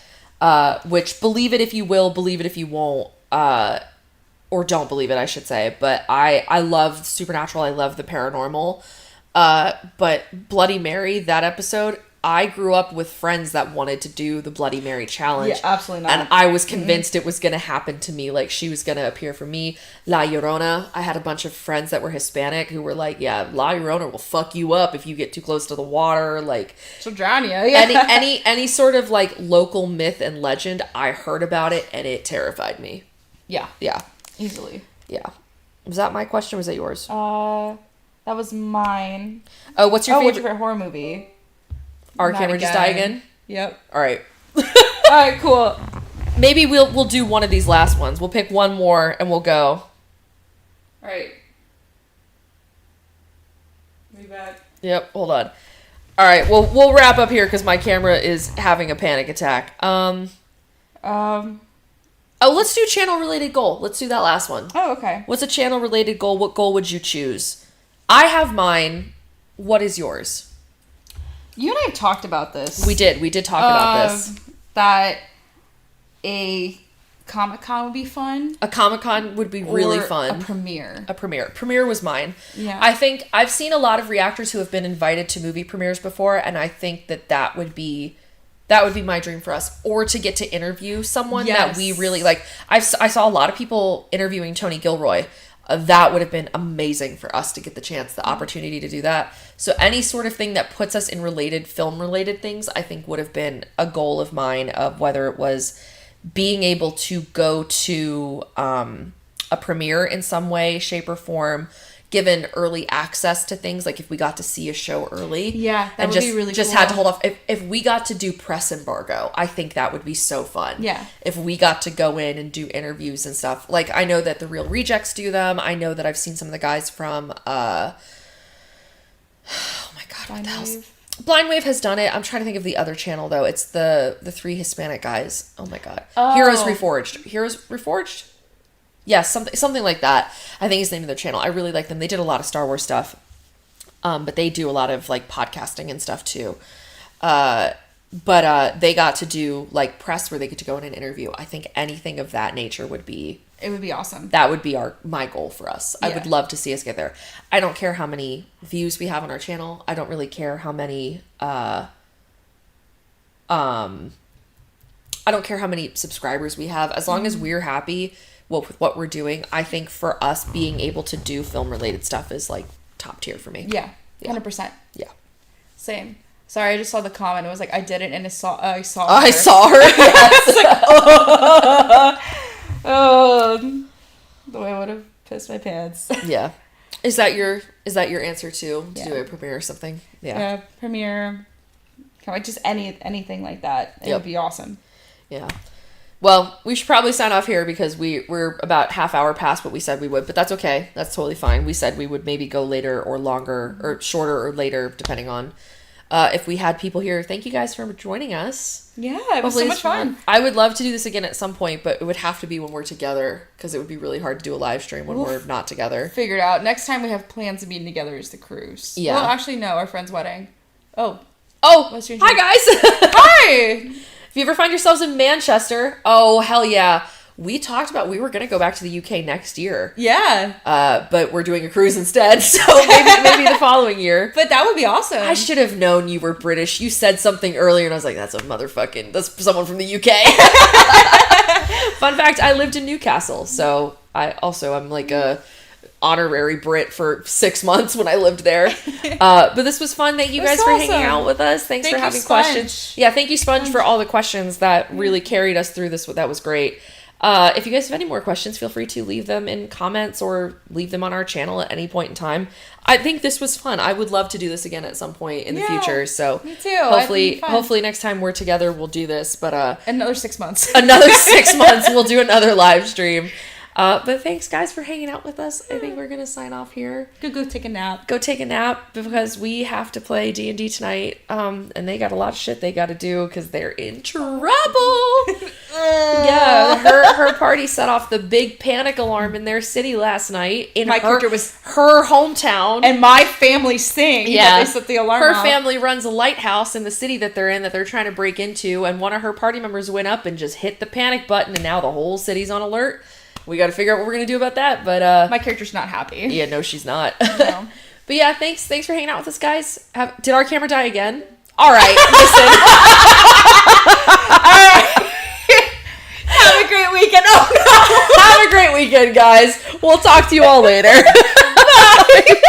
[SPEAKER 1] Which, believe it if you will, believe it if you won't, or don't believe it, I should say. But I love Supernatural. I love the paranormal. But Bloody Mary, that episode, I grew up with friends that wanted to do the Bloody Mary challenge.
[SPEAKER 2] Yeah, absolutely not.
[SPEAKER 1] And I was convinced it was going to happen to me. Like, she was going to appear for me. La Llorona. I had a bunch of friends that were Hispanic who were like, yeah, La Llorona will fuck you up if you get too close to the water. Like,
[SPEAKER 2] she'll drown you. Yeah.
[SPEAKER 1] Any sort of like local myth and legend, I heard about it and it terrified me.
[SPEAKER 2] Yeah.
[SPEAKER 1] Yeah.
[SPEAKER 2] Easily.
[SPEAKER 1] Yeah. Was that my question or was that yours?
[SPEAKER 2] That was mine.
[SPEAKER 1] Oh, what's your
[SPEAKER 2] favorite horror movie?
[SPEAKER 1] Our camera just die again?
[SPEAKER 2] Yep.
[SPEAKER 1] All right.
[SPEAKER 2] All right, cool.
[SPEAKER 1] Maybe we'll do one of these last ones. We'll pick one more and we'll go.
[SPEAKER 2] All right. Be back.
[SPEAKER 1] Yep, hold on. All right, well, we'll wrap up here because my camera is having a panic attack. Oh, let's do channel-related goal. Let's do that last one.
[SPEAKER 2] Oh, okay.
[SPEAKER 1] What's a channel-related goal? What goal would you choose? I have mine. What is yours?
[SPEAKER 2] You and I have talked about this.
[SPEAKER 1] We did talk about this.
[SPEAKER 2] That a Comic-Con would be fun.
[SPEAKER 1] A Comic-Con would be really fun.
[SPEAKER 2] A premiere.
[SPEAKER 1] A premiere. Premiere was mine.
[SPEAKER 2] Yeah.
[SPEAKER 1] I think I've seen a lot of reactors who have been invited to movie premieres before, and I think that would be my dream for us, or to get to interview someone that we really like. I saw a lot of people interviewing Tony Gilroy. That would have been amazing for us to get the opportunity to do that. So any sort of thing that puts us in film-related things, I think would have been a goal of mine, of whether it was being able to go to a premiere in some way, shape, or form, given early access to things, like if we got to see a show early.
[SPEAKER 2] Yeah, that would be really
[SPEAKER 1] just
[SPEAKER 2] cool.
[SPEAKER 1] had to hold off. If we got to do press embargo, I think that would be so fun.
[SPEAKER 2] Yeah.
[SPEAKER 1] If we got to go in and do interviews and stuff. Like, I know that the Real Rejects do them. I know that I've seen some of the guys from, oh my God, what the hell's... Blind Wave has done it. I'm trying to think of the other channel, though. It's the 3 Hispanic guys. Oh my God.
[SPEAKER 2] Oh.
[SPEAKER 1] Heroes Reforged? Yes, something like that. I think is the name of their channel. I really like them. They did a lot of Star Wars stuff. But they do a lot of like podcasting and stuff too. But they got to do like press where they get to go in an interview. I think anything of that nature would be...
[SPEAKER 2] It would be awesome.
[SPEAKER 1] That would be my goal for us.
[SPEAKER 2] Yeah.
[SPEAKER 1] I would love to see us get there. I don't care how many views we have on our channel. I don't really care how many I don't care how many subscribers we have. As long as we're happy with what we're doing, I think for us being able to do film related stuff is like top tier for me.
[SPEAKER 2] Yeah. 100%.
[SPEAKER 1] Yeah.
[SPEAKER 2] Same. Sorry, I just saw the comment. It was like, I didn't, and I saw her.
[SPEAKER 1] I saw her. Yes.
[SPEAKER 2] Like, the way I would have pissed my pants.
[SPEAKER 1] Yeah. Is that your answer to do a premiere or something? Yeah.
[SPEAKER 2] Premiere. Kind of just anything like that. It would be awesome.
[SPEAKER 1] Yeah. Well, we should probably sign off here because we're about half hour past what we said we would, but that's okay. That's totally fine. We said we would maybe go later or longer or shorter or later, depending on if we had people here. Thank you guys for joining us.
[SPEAKER 2] Yeah, it was so much fun.
[SPEAKER 1] I would love to do this again at some point, but it would have to be when we're together because it would be really hard to do a live stream when we're not together.
[SPEAKER 2] Figured out. Next time we have plans of being together is the cruise.
[SPEAKER 1] Yeah.
[SPEAKER 2] Well, actually, no, our friend's wedding. Oh,
[SPEAKER 1] hi guys.
[SPEAKER 2] Hi.
[SPEAKER 1] If you ever find yourselves in Manchester, oh hell yeah. We talked about we were going to go back to the UK next year.
[SPEAKER 2] Yeah.
[SPEAKER 1] But we're doing a cruise instead, so maybe the following year.
[SPEAKER 2] But that would be awesome.
[SPEAKER 1] I should have known you were British. You said something earlier and I was like, that's someone from the UK. Fun fact, I lived in Newcastle, so I'm like a honorary Brit for 6 months when I lived there. But this was fun. Thank you guys for hanging out with us. Thanks for having questions. Yeah, thank you, Sponge, for all the questions that really carried us through this. That was great. If you guys have any more questions, feel free to leave them in comments or leave them on our channel at any point in time. I think this was fun. I would love to do this again at some point in the future. So
[SPEAKER 2] me too.
[SPEAKER 1] Hopefully next time we're together we'll do this. But
[SPEAKER 2] another 6 months.
[SPEAKER 1] Another 6 months we'll do another live stream. But thanks guys for hanging out with us. I think we're gonna sign off here.
[SPEAKER 2] Go take a nap.
[SPEAKER 1] Go take a nap because we have to play D&D tonight. And they got a lot of shit they got to do because they're in trouble. Yeah, her party set off the big panic alarm in their city last night.
[SPEAKER 2] My character was
[SPEAKER 1] her hometown,
[SPEAKER 2] and my family's thing.
[SPEAKER 1] Yeah,
[SPEAKER 2] that they set the alarm.
[SPEAKER 1] Her
[SPEAKER 2] off.
[SPEAKER 1] family runs a lighthouse in the city that they're in that they're trying to break into, and one of her party members went up and just hit the panic button, and now the whole city's on alert. We got to figure out what we're gonna do about that. But
[SPEAKER 2] my character's not happy.
[SPEAKER 1] Yeah, no, she's not.
[SPEAKER 2] No.
[SPEAKER 1] But yeah, thanks for hanging out with us, guys. Did our camera die again? All right, listen.
[SPEAKER 2] All right. Have a great weekend. Oh no.
[SPEAKER 1] Have a great weekend, guys. We'll talk to you all later. Bye.